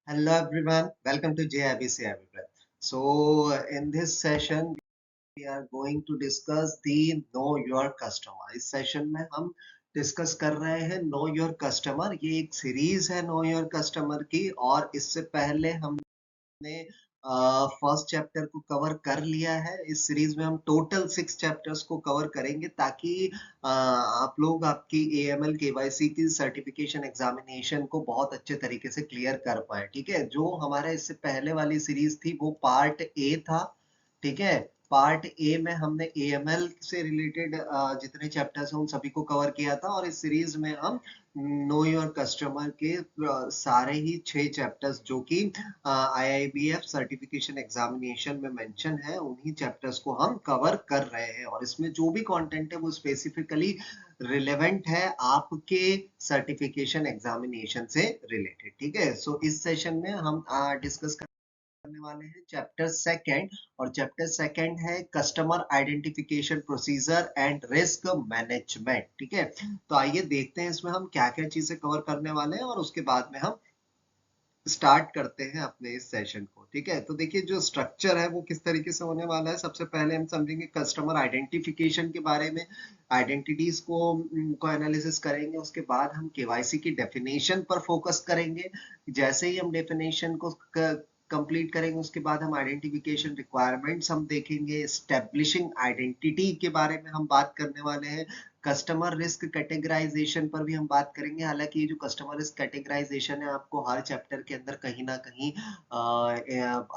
Hello everyone, welcome to JIBC Everybody. So in this session we are going to discuss the Know Your Customer. इस session में हम discuss कर रहे हैं know your customer. ये एक सीरीज है नो योर कस्टमर की, और इससे पहले हमने फर्स्ट चैप्टर को कवर कर लिया है। इस सीरीज में हम टोटल 6 चैप्टर्स को कवर करेंगे ताकि आप लोग आपकी AML KYC की सर्टिफिकेशन एग्जामिनेशन को बहुत अच्छे तरीके से क्लियर कर पाए। ठीक है, जो हमारे इससे पहले वाली सीरीज थी वो पार्ट ए था। ठीक है, पार्ट ए में हमने AML से रिलेटेड जितने चैप्टर्स हैं उन सभी को कवर किया था, और इस सीरीज में हम नो योर कस्टमर के सारे ही 6 चैप्टर्स जो कि IIBF सर्टिफिकेशन एग्जामिनेशन में मेंशन है उन्हीं चैप्टर्स को हम कवर कर रहे हैं, और इसमें जो भी कंटेंट है वो स्पेसिफिकली रिलेवेंट है आपके सर्टिफिकेशन एग्जामिनेशन से रिलेटेड। ठीक है, सो इस सेशन में हम डिस्कस करने वाले हैं चैप्टर सेकंड, और चैप्टर सेकंड है customer identification procedure and risk management. ठीक है, तो आइए देखते हैं इसमें हम क्या क्या चीजें कवर करने वाले हैं, और उसके बाद में हम स्टार्ट करते हैं अपने इस सेशन को। ठीक है, तो देखिए जो स्ट्रक्चर है वो किस तरीके से होने वाला है। सबसे पहले हम समझेंगे कस्टमर आइडेंटिफिकेशन के बारे में, आइडेंटिटीज को एनालिसिस करेंगे। उसके बाद हम केवाईसी की डेफिनेशन पर फोकस करेंगे। जैसे ही हम डेफिनेशन को कंप्लीट करेंगे उसके बाद हम आइडेंटिफिकेशन रिक्वायरमेंट्स हम देखेंगे। एस्टेब्लिशिंग आइडेंटिटी के बारे में हम बात करने वाले हैं। कस्टमर रिस्क कैटेगराइजेशन पर भी हम बात करेंगे। हालांकि ये जो कस्टमर रिस्क कैटेगराइजेशन है आपको हर चैप्टर के अंदर कहीं ना कहीं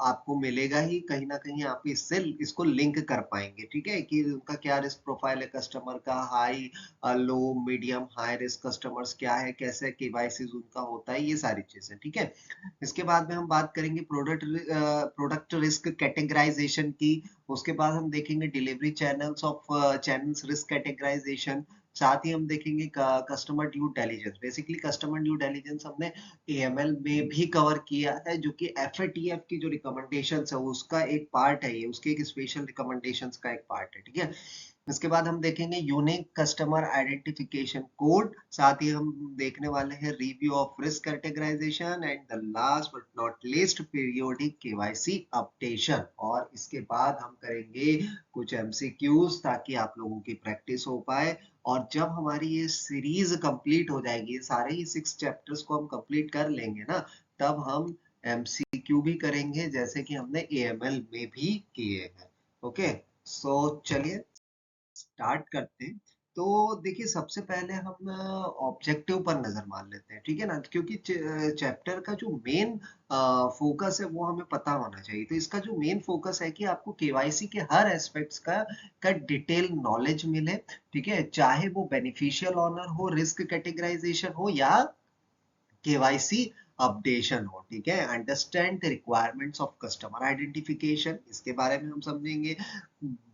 आपको मिलेगा ही, कहीं ना कहीं आप इससे इसको लिंक कर पाएंगे। ठीक है, कि उनका क्या रिस्क प्रोफाइल है, कस्टमर का high low medium high risk customers क्या है, कैसे केवाईसी उनका होता है, ये सारी चीजें। ठीक है, इसके बाद में हम बात करेंगे प्रोडक्ट रिस्क कैटेगराइजेशन की। उसके बाद हम देखेंगे डिलीवरी चैनल्स रिस्क कैटेगराइजेशन। साथ ही हम देखेंगे customer due diligence. Basically customer due diligence हमने AML में भी कवर किया है, जो कि FATF की जो रिकमेंडेशंस है उसका एक पार्ट है, ये उसके एक स्पेशल रिकमेंडेशंस का एक पार्ट है। ठीक है, इसके बाद हम देखेंगे यूनिक कस्टमर आइडेंटिफिकेशन कोड। साथ ही हम देखने वाले हैं review of risk categorisation, and the last but not least periodic KYC updation. और इसके बाद हम करेंगे कुछ MCQs ताकि आप लोगों की प्रैक्टिस हो पाए। और जब हमारी ये सीरीज कंप्लीट हो जाएगी, सारे ही 6 चैप्टर्स को हम कंप्लीट कर लेंगे ना, तब हम MCQ भी करेंगे जैसे कि हमने AML में भी किए हैं। ओके, सो चलिए स्टार्ट करते हैं। तो देखिए सबसे पहले हम ऑब्जेक्टिव पर नजर मार लेते हैं। ठीक है ना, क्योंकि चैप्टर का जो मेन फोकस है वो हमें पता होना चाहिए। तो इसका जो मेन फोकस है कि आपको केवाईसी के हर एस्पेक्ट्स का डिटेल नॉलेज मिले। ठीक है, चाहे वो बेनिफिशियल ऑनर हो, रिस्क कैटेगराइजेशन हो, या केवाईसी अपडेशन हो। ठीक है, understand the requirements of customer identification, इसके बारे में हम समझेंगे।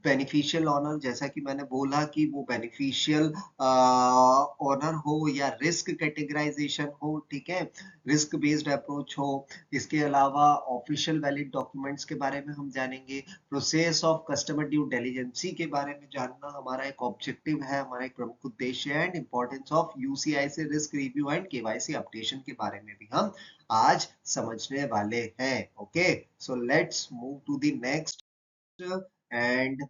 बेनिफिशियल ऑनर, जैसा कि मैंने बोला कि वो बेनिफिशियल ऑनर हो या रिस्क कैटेगराइजेशन हो। ठीक है, रिस्क बेस्ड अप्रोच हो। इसके अलावा ऑफिशियल वैलिड डॉक्यूमेंट्स के बारे में हम जानेंगे। प्रोसेस ऑफ कस्टमर ड्यू डिलिजेंसी के बारे में जानना हमारा एक ऑब्जेक्टिव है, हमारा एक प्रमुख उद्देश्य है। एंड इंपॉर्टेंस ऑफ UCI से risk review and KYC updation के बारे में भी हम आज समझने वाले हैं। Okay, so let's move to the next, and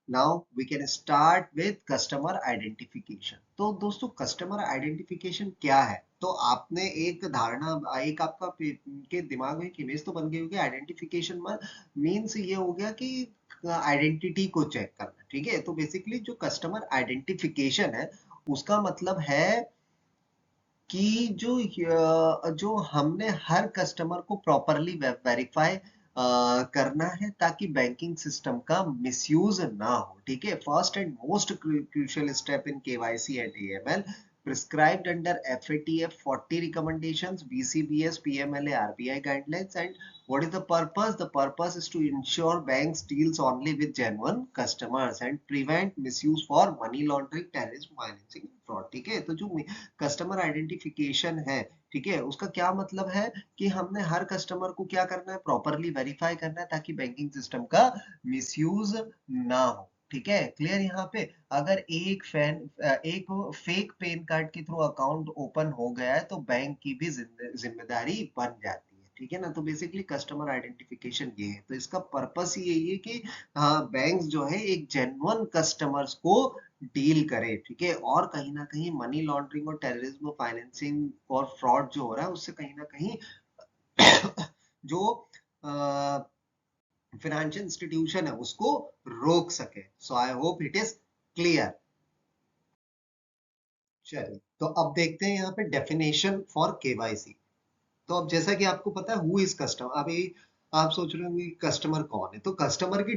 now we can start with customer identification. तो दोस्तों कस्टमर आइडेंटिफिकेशन क्या है? तो आपने एक धारणा, एक आपका के दिमाग में एक इमेज तो बन गई होगी। आइडेंटिफिकेशन मीन्स ये हो गया कि आइडेंटिटी को चेक करना। ठीक है, तो बेसिकली जो कस्टमर आइडेंटिफिकेशन है उसका मतलब है कि जो हमने हर कस्टमर को प्रॉपरली वेरीफाई करना है ताकि बैंकिंग सिस्टम का मिसयूज ना हो। ठीक है, first and most crucial step in KYC and AML prescribed under FATF 40 recommendations, BCBS, PMLA, RBI guidelines. And what is the purpose? The purpose is to ensure banks deals only with genuine customers and prevent misuse for money laundering, terrorism, financing, fraud. ठीक है, तो जो customer identification है, ठीक है, उसका क्या मतलब है कि हमने हर कस्टमर को क्या करना है, प्रॉपरली वेरीफाई करना है ताकि बैंकिंग सिस्टम का मिसयूज ना हो। ठीक है, क्लियर यहाँ पे? अगर एक फेक पैन कार्ड के थ्रू अकाउंट ओपन हो गया है तो बैंक की भी जिम्मेदारी बन जाती है। ठीक है ना। तो बेसिकली कस्टमर आइडेंटिफिकेशन ये है, तो इसका पर्पस ही यही है कि हाँ बैंक जो है एक जेन्युइन कस्टमर्स को डील करे, ठीक है। और कहीं ना कहीं मनी लॉन्ड्रिंग और टेररिज्म फाइनेंसिंग और फ्रॉड जो हो रहा है उससे कहीं ना कहीं जो फाइनेंशियल इंस्टीट्यूशन है उसको रोक सके। So I hope it is clear. चलिए तो अब देखते हैं यहाँ पे डेफिनेशन फॉर केवाईसी। तो अब जैसा कि आपको पता है हु इज कस्टमर, अभी आप सोच रहे होंगे कस्टमर कौन है। तो कस्टमर की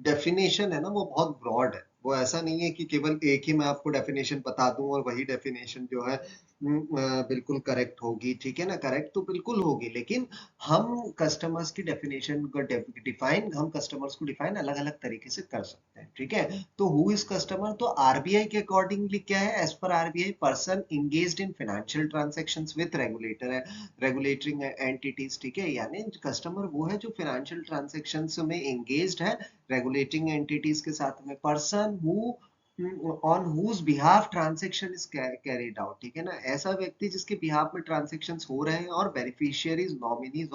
डेफिनेशन है ना वो बहुत ब्रॉड है। वो ऐसा नहीं है कि केवल एक ही मैं आपको डेफिनेशन बता दूं और वही डेफिनेशन जो है बिल्कुल करेक्ट होगी, ठीक है ना। करेक्ट तो बिल्कुल होगी, लेकिन हम कस्टमर्स की डेफिनेशन को डिफाइन, हम कस्टमर्स को डिफाइन अलग अलग तरीके से कर सकते हैं, ठीक है। तो हु इज कस्टमर, तो आरबीआई के अकॉर्डिंगली क्या है, as per RBI person engaged in financial transactions with regulator है, रेगुलेटरिंग एंटिटीज, ठीक है। यानी कस्टमर वो है जो फाइनेंशियल ट्रांजैक्शंस में एंगेज्ड है रेगुलेटिंग एंटिटीज के साथ में। Person who on whose behalf transaction is carried out, ठीक है ना। ऐसा व्यक्ति जिसके बिहाफ में ट्रांजैक्शन हो रहे हैं, और बेनिफिशियरीज नॉमिनीज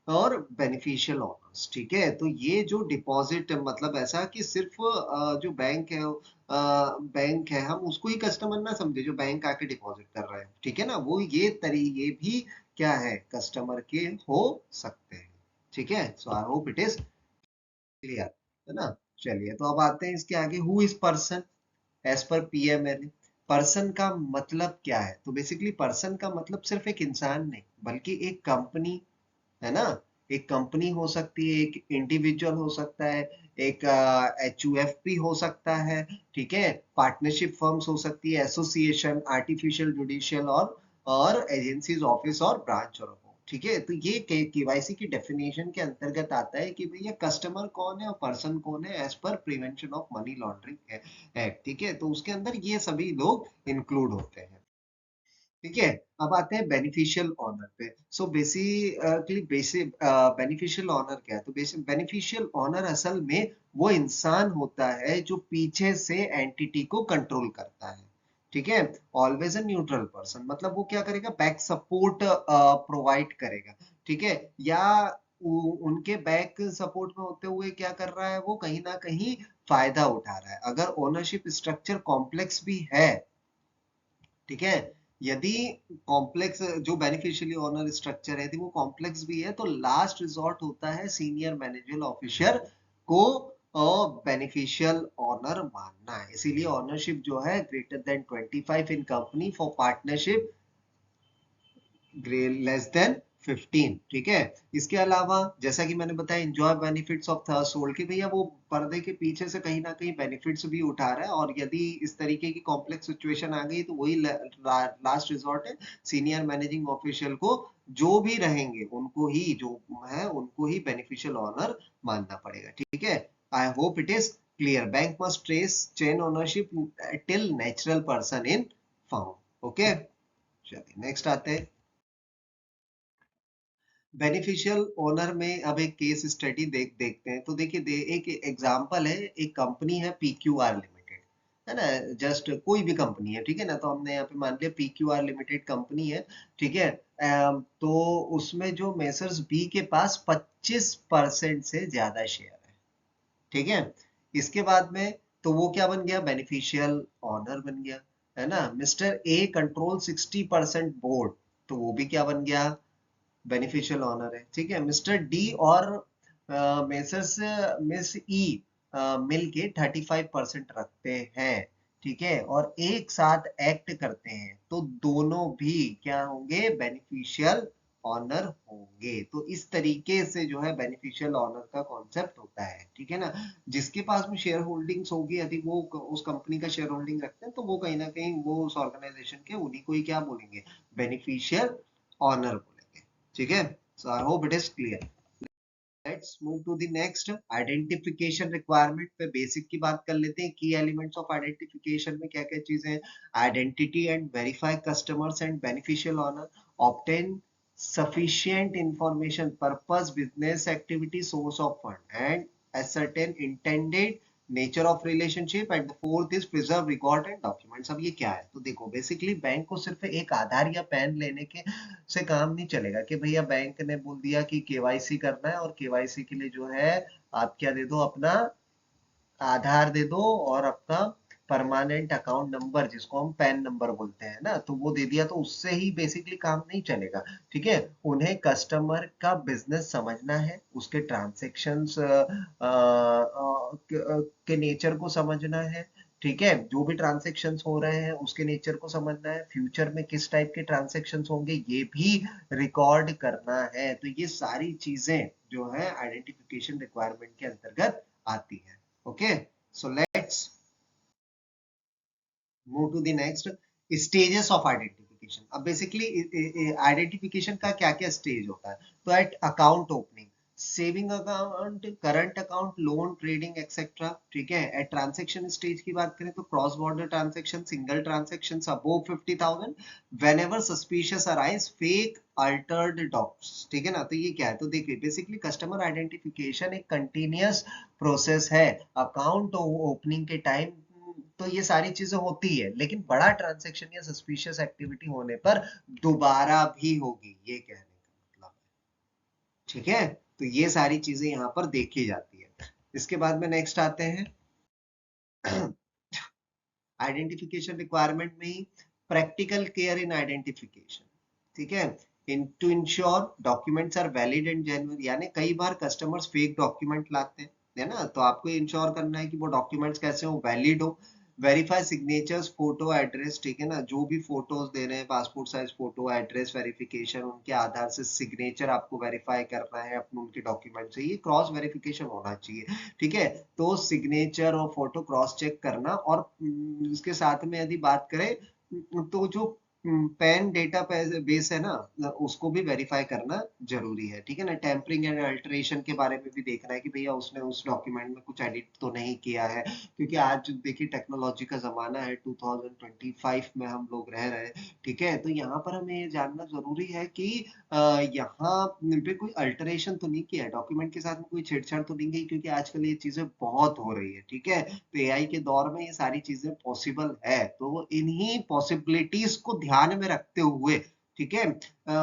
और बेनिफिशियल ओनर्स, ठीक है। तो ये जो डिपॉजिट मतलब ऐसा कि सिर्फ जो बैंक है, बैंक है हम उसको ही कस्टमर ना समझे जो बैंक आके डिपॉजिट कर रहे हैं, ठीक है ना। वो ये भी क्या है कस्टमर के हो सकते हैं, ठीक है। So I hope it is clear, है ना। चलिए तो अब आते हैं इसके आगे, who is person as per PML. Person का मतलब क्या है, तो बेसिकली पर्सन का मतलब सिर्फ एक इंसान नहीं बल्कि एक कंपनी, है ना। एक कंपनी हो सकती है, एक इंडिविजुअल हो सकता है, एक एचयूएफपी हो सकता है, ठीक है। पार्टनरशिप फर्म्स हो सकती है, एसोसिएशन, आर्टिफिशियल जुडिशियल और एजेंसीज, ऑफिस और ब्रांच और ठीक है। तो ये केवाईसी की डेफिनेशन के अंतर्गत आता है कि भैया कस्टमर कौन है और पर्सन कौन है as per prevention of money laundering act, ठीक है। तो उसके अंदर ये सभी लोग इंक्लूड होते हैं, ठीक है। अब आते हैं बेनिफिशियल ऑनर पे। So basically basic beneficial owner क्या है, तो बेसिक बेनिफिशियल ऑनर असल में वो इंसान होता है जो पीछे से एंटिटी को कंट्रोल करता है, ठीक है। ऑलवेज अ न्यूट्रल पर्सन, मतलब वो क्या करेगा, बैक सपोर्ट प्रोवाइड करेगा, ठीक है। या उनके बैक सपोर्ट में होते हुए क्या कर रहा है, वो कहीं ना कहीं फायदा उठा रहा है। अगर ओनरशिप स्ट्रक्चर कॉम्प्लेक्स भी है, ठीक है, यदि कॉम्प्लेक्स जो बेनिफिशियली ओनर स्ट्रक्चर है यदि वो कॉम्प्लेक्स भी है, तो लास्ट रिजॉर्ट होता है सीनियर मैनेजर ऑफिसर को बेनिफिशियल ओनर मानना है। इसीलिए ओनरशिप जो है greater than 25 in company, for partnership less than 15, ठीक है। इसके अलावा जैसा कि मैंने बताया एंजॉय बेनिफिट्स ऑफ थ्रेशोल्ड, कि भैया वो पर्दे के पीछे से कहीं ना कहीं बेनिफिट्स भी उठा रहा है, और यदि इस तरीके की कॉम्प्लेक्स सिचुएशन आ गई तो वही लास्ट रिजॉर्ट है सीनियर मैनेजिंग ऑफिशियल को, जो भी रहेंगे उनको ही जो है उनको ही बेनिफिशियल ऑनर मानना पड़ेगा, ठीक है। आई hope it is clear. Bank must trace chain ownership till natural person in found, okay. चलिए नेक्स्ट आते हैं बेनिफिशियल ओनर में। अब एक केस स्टडी देखते हैं। तो देखिए एक एग्जांपल है, एक कंपनी है पीक्यूआर लिमिटेड, है ना। जस्ट कोई भी कंपनी है, ठीक है ना। तो हमने यहाँ पे मान लिया पीक्यूआर लिमिटेड कंपनी है, ठीक है। तो उसमें जो मेसर्स बी के पास 25% से ज्यादा शेयर है, ठीक है। इसके बाद में तो वो क्या बन गया, बेनिफिशियल ऑनर बन गया, है ना। मिस्टर ए कंट्रोल 60% बोर्ड, तो वो भी क्या बन गया, बेनिफिशियल ऑनर है, ठीक है। मिस्टर डी और मेसर्स मिस ई मिल के 35% रखते हैं, ठीक है, और एक साथ एक्ट करते हैं, तो दोनों भी क्या होंगे, बेनिफिशियल ऑनर होंगे। तो इस तरीके से जो है बेनिफिशियल ऑनर का कॉन्सेप्ट होता है, ठीक है ना। जिसके पास में शेयर होल्डिंग्स होगी, यदि वो उस कंपनी का शेयर होल्डिंग रखते हैं, तो वो कहीं ना कहीं वो उस ऑर्गेनाइजेशन के उन्हीं को ही क्या बोलेंगे, बेनिफिशियल ऑनर बोलेंगे, ठीक है। So I hope it is clear. Let's move to the next, identification requirement पे बेसिक की बात कर लेते हैं। की एलिमेंट्स ऑफ आइडेंटिफिकेशन में क्या क्या चीजें हैं, identity and verify customers and beneficial owner, obtain sufficient information, purpose, business activity, source of fund, and ascertain intended nature of relationship, and the fourth is preserve record and documents. अब ये क्या है, तो देखो बेसिकली बैंक को सिर्फ एक आधार या पैन लेने के से काम नहीं चलेगा कि भैया बैंक ने बोल दिया कि केवाईसी करना है और केवाईसी के लिए जो है आप क्या दे दो, अपना आधार दे दो और अपना परमानेंट अकाउंट नंबर जिसको हम पैन नंबर बोलते हैं ना, तो वो दे दिया तो उससे ही बेसिकली काम नहीं चलेगा। ठीक है, उन्हें कस्टमर का बिजनेस समझना है, उसके ट्रांजेक्शन्स के नेचर को समझना है। ठीक है, जो भी ट्रांजेक्शन्स हो रहे हैं उसके नेचर को समझना है, फ्यूचर में किस टाइप के ट्रांजेक्शन्स होंगे ये भी रिकॉर्ड करना है। तो ये सारी चीजें जो है आइडेंटिफिकेशन रिक्वायरमेंट के अंतर्गत आती है। Okay, so let's move to the next stages of identification. अब basically identification का क्या क्या स्टेज होता है, तो at account opening, saving account, current account, loan, trading etcetera. ठीक है, एट ट्रांसेक्शन स्टेज की बात करें तो cross border transaction, single transaction above 50,000, whenever suspicious arise, fake altered docs. ठीक है ना, तो ये क्या है, तो देखिए बेसिकली कस्टमर आइडेंटिफिकेशन एक कंटिन्यूअस प्रोसेस है। अकाउंट ओपनिंग के टाइम तो ये सारी चीजें होती है, लेकिन बड़ा ट्रांजैक्शन या सस्पिशियस एक्टिविटी होने पर दोबारा भी होगी, ये कहने का मतलब है। ठीक है, तो ये सारी चीजें यहाँ पर देखी जाती है। इसके बाद में नेक्स्ट आते हैं आइडेंटिफिकेशन रिक्वायरमेंट में ही प्रैक्टिकल केयर इन आइडेंटिफिकेशन। ठीक है, in to ensure documents are valid and genuine, यानी कई बार कस्टमर्स फेक डॉक्यूमेंट लाते हैं, है ना, तो आपको इंश्योर करना है कि वो डॉक्यूमेंट्स कैसे हो, वैलिड हो। Verify signatures, photo, address. ठीक है ना, जो भी फोटोज दे रहे हैं, passport size photo, address verification, उनके आधार से सिग्नेचर आपको वेरीफाई करना है अपने उनके डॉक्यूमेंट से, ये क्रॉस वेरिफिकेशन होना चाहिए। ठीक है, तो सिग्नेचर और फोटो क्रॉस चेक करना, और इसके साथ में यदि बात करें तो जो पैन डेटा बेस है ना, उसको भी वेरीफाई करना जरूरी है। ठीक है ना, टेम्परिंग एंड अल्टरेशन के बारे में भी देखना है कि भैया उसने उस डॉक्यूमेंट में कुछ एडिट तो नहीं किया है, क्योंकि आज देखिए टेक्नोलॉजी का जमाना है, 2025 में हम लोग रह रहे हैं। ठीक है, तो यहाँ पर हमें ये जानना जरूरी है कि यहाँ पे कोई अल्टरेशन तो नहीं किया है, डॉक्यूमेंट के साथ में कोई छेड़छाड़ तो नहीं की, क्योंकि आजकल ये चीजें बहुत हो रही है। ठीक है, तो एआई के दौर में ये सारी चीजें पॉसिबल है, तो इन्हीं पॉसिबिलिटीज को ध्यान में रखते हुए, ठीक है,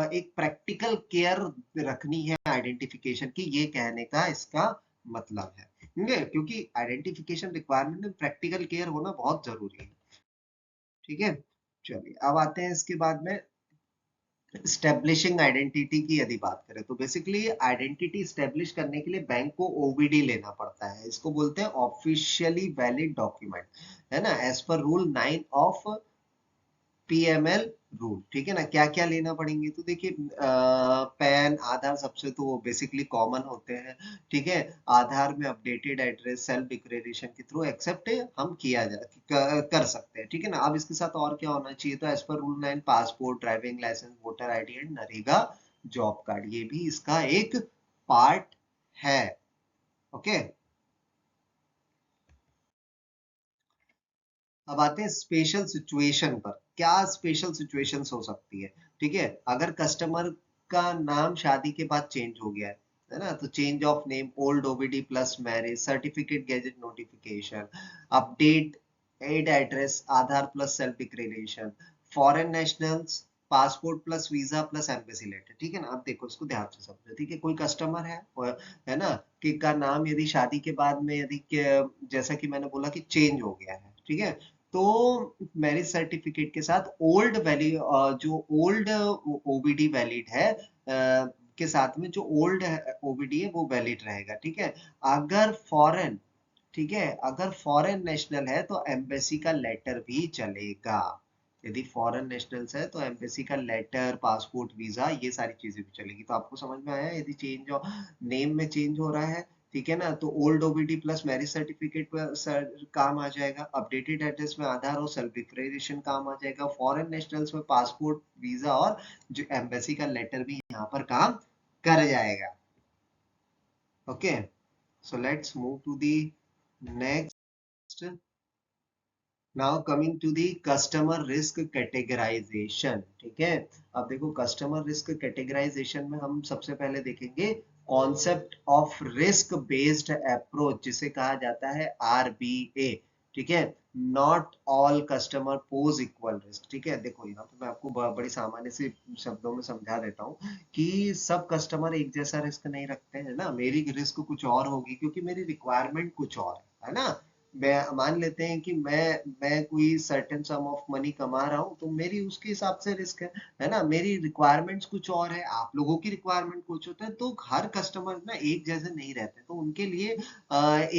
एक प्रैक्टिकल केयर रखनी है आइडेंटिफिकेशन की, ये कहने का इसका मतलब है। ठीक है, क्योंकि आइडेंटिफिकेशन रिक्वायरमेंट में प्रैक्टिकल केयर होना बहुत जरूरी है। ठीक है, चलिए अब आते हैं इसके बाद में स्टेब्लिशिंग आइडेंटिटी की यदि बात करें, तो बेसिकली आइडेंटिटी स्टेब्लिश करने के लिए बैंक को ओबीडी लेना पड़ता है, इसको बोलते हैं ऑफिशियली वैलिड डॉक्यूमेंट, है ना, एज पर रूल 9 ऑफ पीएमएल रूल। ठीक है ना, क्या क्या लेना पड़ेंगे, तो देखिए पैन, आधार सबसे तो बेसिकली कॉमन होते हैं। ठीक है, आधार में अपडेटेड एड्रेस सेल्फ डिक्लेरेशन के थ्रू एक्सेप्ट हम किया कर सकते हैं। ठीक है ना, अब इसके साथ और क्या होना चाहिए, तो एज पर rule 9 passport, driving licence, voter ID and NREGA job card, ये भी इसका एक पार्ट है। ओके, अब आते हैं स्पेशल सिचुएशन पर, क्या स्पेशल सिचुएशंस हो सकती है। ठीक है, अगर कस्टमर का नाम शादी के बाद चेंज हो गया है ना, तो change of name, old OVD plus marriage, certificate gazette notification, update add address, Aadhaar plus self declaration, foreign nationals, passport plus visa plus embassy letter. ठीक है ना, अब देखो इसको ध्यान से समझो। ठीक है, कोई कस्टमर है ना, कि का नाम यदि शादी के बाद में यदि जैसा कि मैंने बोला कि चेंज हो गया है, ठीक है, तो मैरिज सर्टिफिकेट के साथ ओल्ड वैलिड, जो ओल्ड ओबीडी वैलिड है के साथ में जो ओल्ड ओबीडी है वो वैलिड रहेगा। ठीक है, अगर फॉरेन, ठीक है, अगर फॉरेन नेशनल है तो एम्बेसी का लेटर भी चलेगा। यदि फॉरेन नेशनल्स है तो एम्बेसी का लेटर, पासपोर्ट, वीजा, ये सारी चीजें भी चलेगी। तो आपको समझ में आया, यदि चेंज नेम में चेंज हो रहा है, ठीक है ना, तो old OVD plus marriage certificate पर काम आ जाएगा, अपडेटेड एड्रेस में आधार और सेल्फ डिक्लेरेशन काम आ जाएगा, फॉरेन नेशनल्स में पासपोर्ट, वीजा और जो एम्बेसी का लेटर भी यहाँ पर काम कर जाएगा। Okay, so let's move to the next now coming to the customer risk categorisation, ठीक है। अब देखो कस्टमर रिस्क कैटेगराइजेशन में हम सबसे पहले देखेंगे concept of risk based approach, जिसे कहा जाता है RBA, ठीक है। Not all customer pose equal risk, ठीक है। देखो यहाँ पे मैं आपको बड़ी सामान्य से शब्दों में समझा देता हूँ कि सब कस्टमर एक जैसा रिस्क नहीं रखते हैं ना। मेरी रिस्क कुछ और होगी क्योंकि मेरी रिक्वायरमेंट कुछ और है ना। मैं मान लेते हैं कि मैं कोई सर्टेन सम ऑफ मनी कमा रहा हूँ, तो मेरी उसके हिसाब से रिस्क है ना। मेरी रिक्वायरमेंट्स कुछ और है, आप लोगों की रिक्वायरमेंट कुछ होता है, तो हर कस्टमर ना एक जैसे नहीं रहते। तो उनके लिए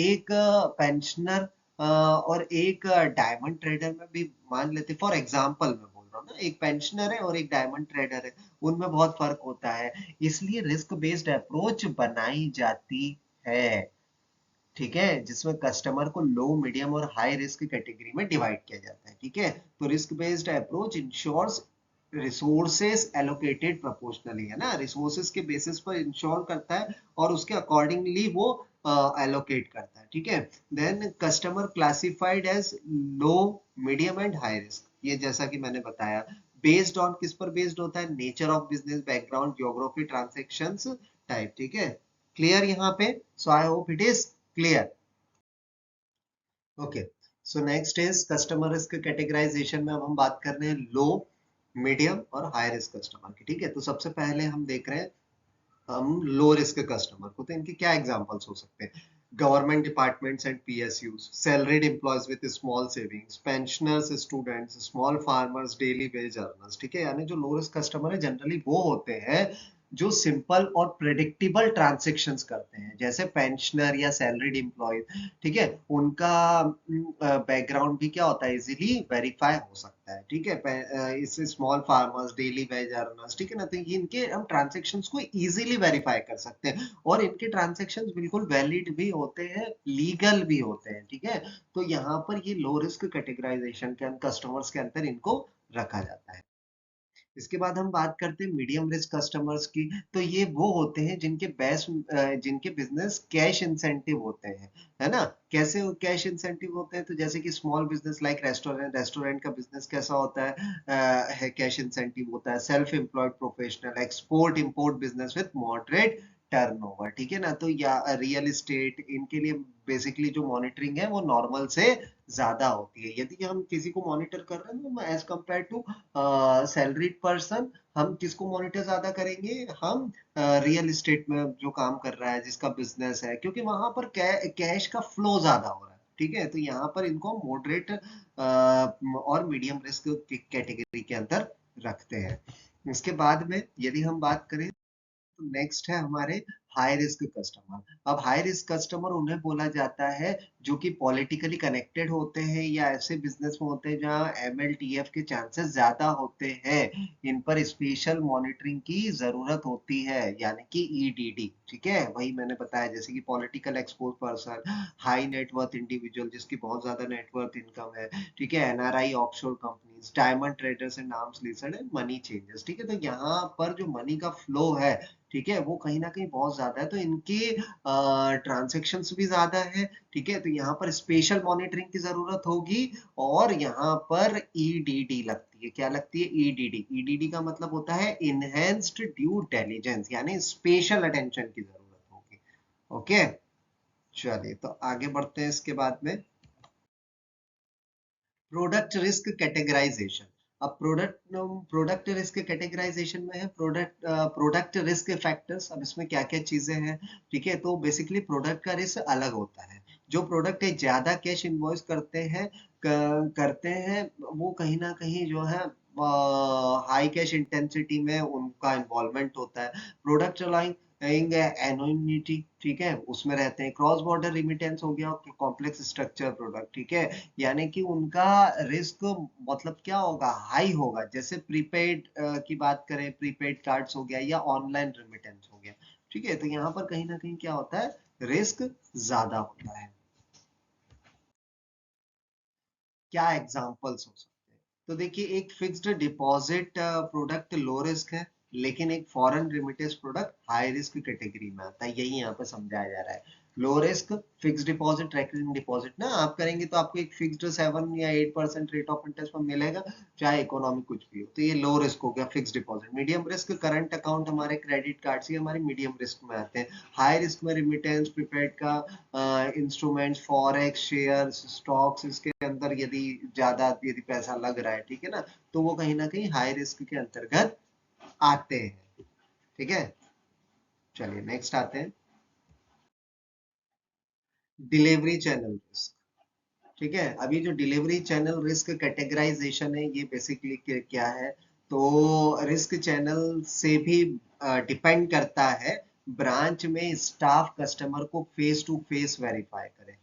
एक पेंशनर और एक डायमंड ट्रेडर में भी मान लेते, फॉर एग्जाम्पल मैं बोल रहा हूँ ना, एक पेंशनर है और एक डायमंड ट्रेडर है, उनमें बहुत फर्क होता है। इसलिए रिस्क बेस्ड अप्रोच बनाई जाती है, ठीक है, जिसमें कस्टमर को लो, मीडियम और हाई रिस्क कैटेगरी में डिवाइड किया जाता है, ठीक है। तो risk based approach ensures resources allocated proportionally, है ना, रिसोर्सेस के बेसिस पर इंश्योर करता है और उसके अकॉर्डिंगली वो एलोकेट करता है, ठीक है। Then customer classified as low, medium and high risk, ये जैसा कि मैंने बताया बेस्ड ऑन, किस पर बेस्ड होता है, nature of business, background, geography, transactions type, ठीक है। क्लियर यहाँ पे? So I hope it is clear. Okay, so next is customer risk categorisation में अब हम बात कर रहे हैं लो, मीडियम और हाई रिस्क कस्टमर की, ठीक है। तो सबसे पहले हम देख रहे हैं हम लो रिस्क कस्टमर को, तो इनके क्या एग्जांपल्स हो सकते हैं? Government departments and PSUs, salaried employees with small savings, pensioners, students, small farmers, daily veg earners, ठीक है। यानी जो लो रिस्क कस्टमर है जनरली वो होते हैं जो सिंपल और प्रेडिक्टेबल ट्रांजेक्शन्स करते हैं, जैसे पेंशनर या सैलरीड एम्प्लॉय, ठीक है। उनका बैकग्राउंड भी क्या होता है, इजीली वेरीफाई हो सकता है, ठीक है। इससे small farmers, daily veg earners, ठीक है ना, तो ये इनके हम ट्रांजेक्शन्स को इजीली वेरीफाई कर सकते हैं और इनके ट्रांजेक्शन्स बिल्कुल वैलिड भी होते हैं, लीगल भी होते हैं, ठीक है। तो यहाँ पर ये लो रिस्क कैटेगराइजेशन के कस्टमर्स के अंदर इनको रखा जाता है। इसके बाद हम बात करते हैं मीडियम रिस्क कस्टमर्स की, तो ये वो होते हैं जिनके जिनके बिजनेस कैश इंसेंटिव होते हैं, है ना। कैसे कैश इंसेंटिव होते हैं? तो जैसे कि small business like restaurant, restaurant का बिजनेस कैसा होता है कैश इंसेंटिव होता है। Self employed professional, export import business with moderate turnover, ठीक है ना। तो या रियल एस्टेट, इनके लिए बेसिकली जो मॉनिटरिंग है वो नॉर्मल से ज्यादा होती है। यदि हम किसी को मॉनिटर कर रहे हैं तो as compare to salaried person, हम किसको मॉनिटर ज्यादा करेंगे? हम रियल एस्टेट में जो काम कर रहा है, जिसका बिजनेस है, क्योंकि वहां पर कैश का फ्लो ज्यादा हो रहा है, ठीक है। तो यहाँ पर इनको मॉडरेट और मीडियम रिस्क कैटेगरी के अंदर रखते हैं। इसके बाद में यदि हम बात करें तो नेक्स्ट है हमारे हाई रिस्क कस्टमर। अब हाई रिस्क कस्टमर उन्हें बोला जाता है जो कि पॉलिटिकली कनेक्टेड होते हैं या ऐसे बिजनेस में होते हैं जहां MLTF के चांसेस ज्यादा होते हैं। इन पर स्पेशल मॉनिटरिंग की जरूरत होती है, यानी कि EDD, ठीक है। वही मैंने बताया, जैसे कि political expose person, high net worth individual जिसकी बहुत ज्यादा नेटवर्थ इनकम है, ठीक है, NRI, offshore companies, diamond traders and arms listed and money changers, ठीक है। तो यहाँ पर जो मनी का फ्लो है, ठीक है, वो कहीं ना कहीं बहुत ज्यादा है, तो इनके ट्रांजेक्शन्स भी ज्यादा है, ठीक है। तो यहाँ पर स्पेशल मॉनिटरिंग की जरूरत होगी और यहाँ पर EDD लगती है। क्या लगती है? EDD। EDD का मतलब होता है इनहेंस्ड ड्यू डिलिजेंस, यानी स्पेशल अटेंशन की जरूरत होगी। ओके, चलिए तो आगे बढ़ते हैं। इसके बाद में प्रोडक्ट रिस्क कैटेगराइजेशन। अब प्रोडक्ट रिस्क कैटेगराइजेशन में है प्रोडक्ट रिस्क फैक्टर्स। अब इसमें क्या क्या चीजें हैं, ठीक है। तो बेसिकली प्रोडक्ट का रिस्क अलग होता है। जो प्रोडक्ट ज्यादा कैश इन्वॉइस करते हैं, वो कहीं ना कहीं जो है हाई कैश इंटेंसिटी में उनका इन्वॉल्वमेंट होता है। प्रोडक्ट एनोनिटी, ठीक है, उसमें रहते हैं। क्रॉस बॉर्डर रिमिटेंस हो गया, कॉम्प्लेक्स स्ट्रक्चर प्रोडक्ट, ठीक है, यानी कि उनका रिस्क मतलब क्या होगा? हाई होगा। जैसे प्रीपेड की बात करें, प्रीपेड कार्ड्स हो गया या ऑनलाइन रेमिटेंस हो गया, ठीक है। तो यहाँ पर कहीं ना कहीं क्या होता है? रिस्क ज्यादा होता है। क्या एग्जांपल्स हो सकते हैं? तो देखिए, एक fixed deposit product low risk है, लेकिन एक foreign remittance product high risk category में आता है, यही यहाँ पे समझाया जा रहा है। Low risk fix deposit, recurring deposit ना आप करेंगे तो आपको एक फिक्स्ड 7 या 8% रेट ऑफ इंटरेस्ट पर मिलेगा, चाहे इकोनॉमी कुछ भी हो। तो ये लो रिस्क हो गया fix deposit. Medium risk current account हमारे क्रेडिट कार्ड से हमारे मीडियम रिस्क में आते हैं। हाई रिस्क में रिमिटेंस, प्रीपेड का इंस्ट्रूमेंट्स, फॉरेक्स, शेयर, स्टॉक्स, इसके अंदर यदि ज्यादा यदि पैसा लग रहा है, ठीक है ना, तो वो कहीं ना कहीं हाई रिस्क के अंतर्गत आते हैं। ठीक है, चलिए नेक्स्ट आते हैं, डिलीवरी चैनल रिस्क। ठीक है, अभी जो डिलीवरी चैनल रिस्क कैटेगराइजेशन है ये बेसिकली क्या है, तो रिस्क चैनल से भी डिपेंड करता है ब्रांच में स्टाफ कस्टमर को फेस टू फेस वेरीफाई करे।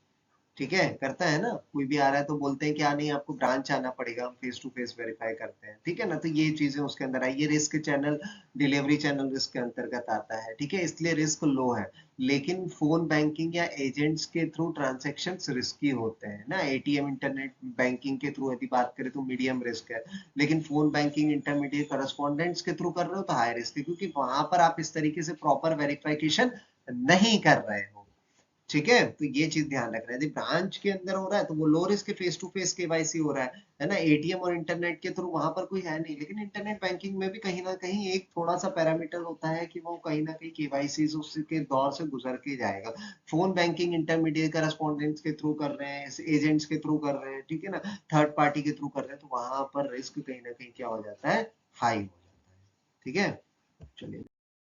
ठीक है, करता है ना, कोई भी आ रहा है तो बोलते हैं कि हाँ नहीं आपको ब्रांच आना पड़ेगा, हम फेस टू फेस वेरीफाई करते हैं। ठीक है ना, तो ये चीजें उसके अंदर आई, ये risk channel delivery channel risk के अंतर्गत आता है। ठीक है, इसलिए रिस्क लो है। लेकिन फोन बैंकिंग या एजेंट्स के थ्रू ट्रांजेक्शन रिस्की होते हैं ना, एटीएम इंटरनेट बैंकिंग के थ्रू यदि बात करें तो मीडियम रिस्क है। लेकिन फोन बैंकिंग इंटरमीडिएट करस्पॉन्डेंट्स के थ्रू कर रहे हो तो हाई रिस्क है, क्योंकि वहां पर आप इस तरीके से प्रॉपर वेरिफिकेशन नहीं कर रहे हो। ठीक है, तो ये चीज ध्यान रखना है। यदि ब्रांच के अंदर हो रहा है तो वो low risk face to face KYC हो रहा है ना, एटीएम और इंटरनेट के थ्रू वहां पर कोई है नहीं। लेकिन इंटरनेट बैंकिंग में भी कहीं ना कहीं एक थोड़ा सा पैरामीटर होता है कि वो कहीं ना कहीं केवाईसी उसके दौर से गुजर के जाएगा। फोन बैंकिंग इंटरमीडिएट करस्पॉन्डेंट्स के थ्रू कर रहे हैं, एजेंट्स के थ्रू कर रहे हैं, ठीक है ना, थर्ड पार्टी के थ्रू कर रहे हैं, तो वहां पर रिस्क कहीं ना कहीं क्या हो जाता है, हाई हो जाता है। ठीक है, चलिए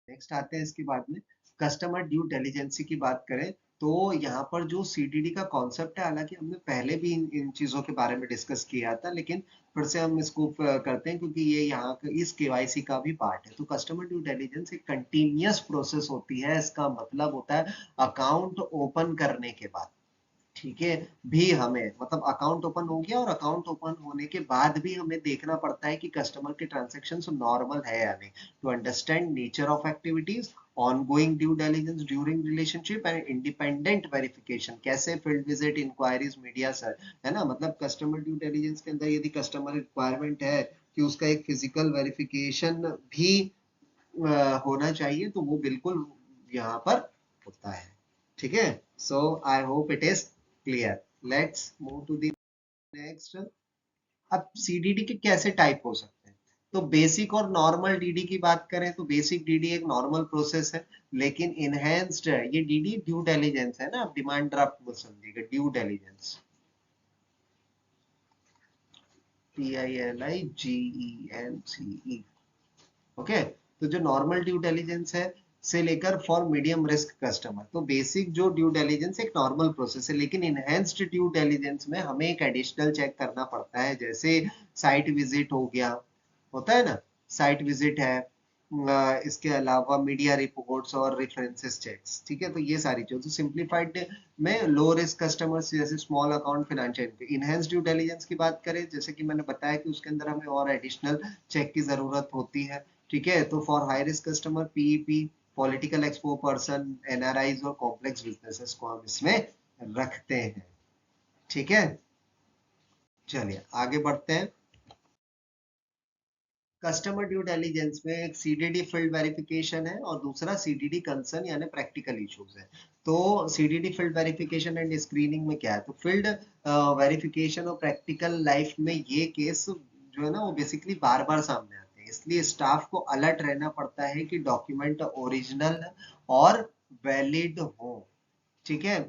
नेक्स्ट आते हैं इसके बाद में, कस्टमर ड्यू डिलिजेंसी की बात करें तो यहाँ पर जो सीडीडी का कॉन्सेप्ट है, हालांकि हमने पहले भी इन चीजों के बारे में डिस्कस किया था, लेकिन फिर से हम इसको करते हैं क्योंकि ये यहाँ इस केवाईसी का भी पार्ट है। तो कस्टमर ड्यू डिलिजेंस एक कंटिन्यूअस प्रोसेस होती है, इसका मतलब होता है अकाउंट ओपन करने के बाद, ठीक है, भी हमें मतलब अकाउंट ओपन हो गया और अकाउंट ओपन होने के बाद भी हमें देखना पड़ता है कि कस्टमर के ट्रांजेक्शन नॉर्मल है या नहीं, to understand nature of activities, ongoing due diligence during relationship and independent verification, कैसे field visit, inquiries, media sir, है ना, मतलब कस्टमर ड्यू डिलिजेंस के अंदर यदि कस्टमर रिक्वायरमेंट है कि उसका एक फिजिकल वेरिफिकेशन भी होना चाहिए, तो वो बिल्कुल यहाँ पर होता है। ठीक है, so I hope it is clear. Let's move to the next. अब सीडीडी के कैसे टाइप हो सकते हैं, तो बेसिक और नॉर्मल डीडी की बात करें तो बेसिक डीडी एक नॉर्मल प्रोसेस है, लेकिन इनहेंस्ड है ये डीडी ड्यू डिलिजेंस है ना, आप डिमांड ड्राफ्ट में समझिएगा, ड्यू डिलिजेंस, DILIGENCE। ओके, तो जो नॉर्मल ड्यू डिलिजेंस है से लेकर फॉर मीडियम रिस्क कस्टमर, तो बेसिक जो ड्यू डिलिजेंस एक नॉर्मल प्रोसेस है, लेकिन इनहेंस्ड ड्यू डिलिजेंस में हमें एक एडिशनल चेक करना पड़ता है, जैसे साइट विजिट हो गया, होता है ना, साइट विजिट है, इसके अलावा मीडिया रिपोर्ट्स और रेफरेंसेस चेक्स। ठीक है, तो ये सारी चीजें सिंप्लीफाइड में लो रिस्क कस्टमर्स जैसे small account financial. Enhance due diligence की बात करें, जैसे कि मैंने बताया कि उसके अंदर हमें और एडिशनल चेक की जरूरत होती है। ठीक है, तो for high risk customer PEP, political expo person, NRIs और कॉम्प्लेक्स बिजनेसेस को हम इसमें रखते हैं। ठीक है, चलिए आगे बढ़ते हैं। कस्टमर ड्यू डिलिजेंस में एक सीडीडी फील्ड वेरिफिकेशन है और दूसरा सीडीडी कंसर्न यानी प्रैक्टिकल इश्यूज है। तो CDD field verification and screening में क्या है, तो फील्ड वेरिफिकेशन और प्रैक्टिकल लाइफ में ये केस जो है ना वो बेसिकली बार बार सामने आते हैं, इसलिए स्टाफ को अलर्ट रहना पड़ता है कि डॉक्यूमेंट ओरिजिनल और वैलिड हो। ठीक है,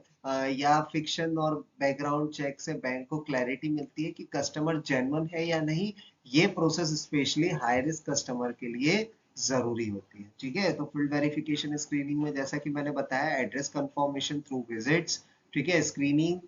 या फिक्शन और बैकग्राउंड चेक से बैंक को क्लैरिटी मिलती है कि कस्टमर जेन्युइन है या नहीं। ये process specially high risk customer के लिए जरूरी होती है। ठीक है, तो फील्ड वेरिफिकेशन स्क्रीनिंग में जैसा कि मैंने बताया, एड्रेस कंफर्मेशन थ्रू विजिट्स, ठीक है, screening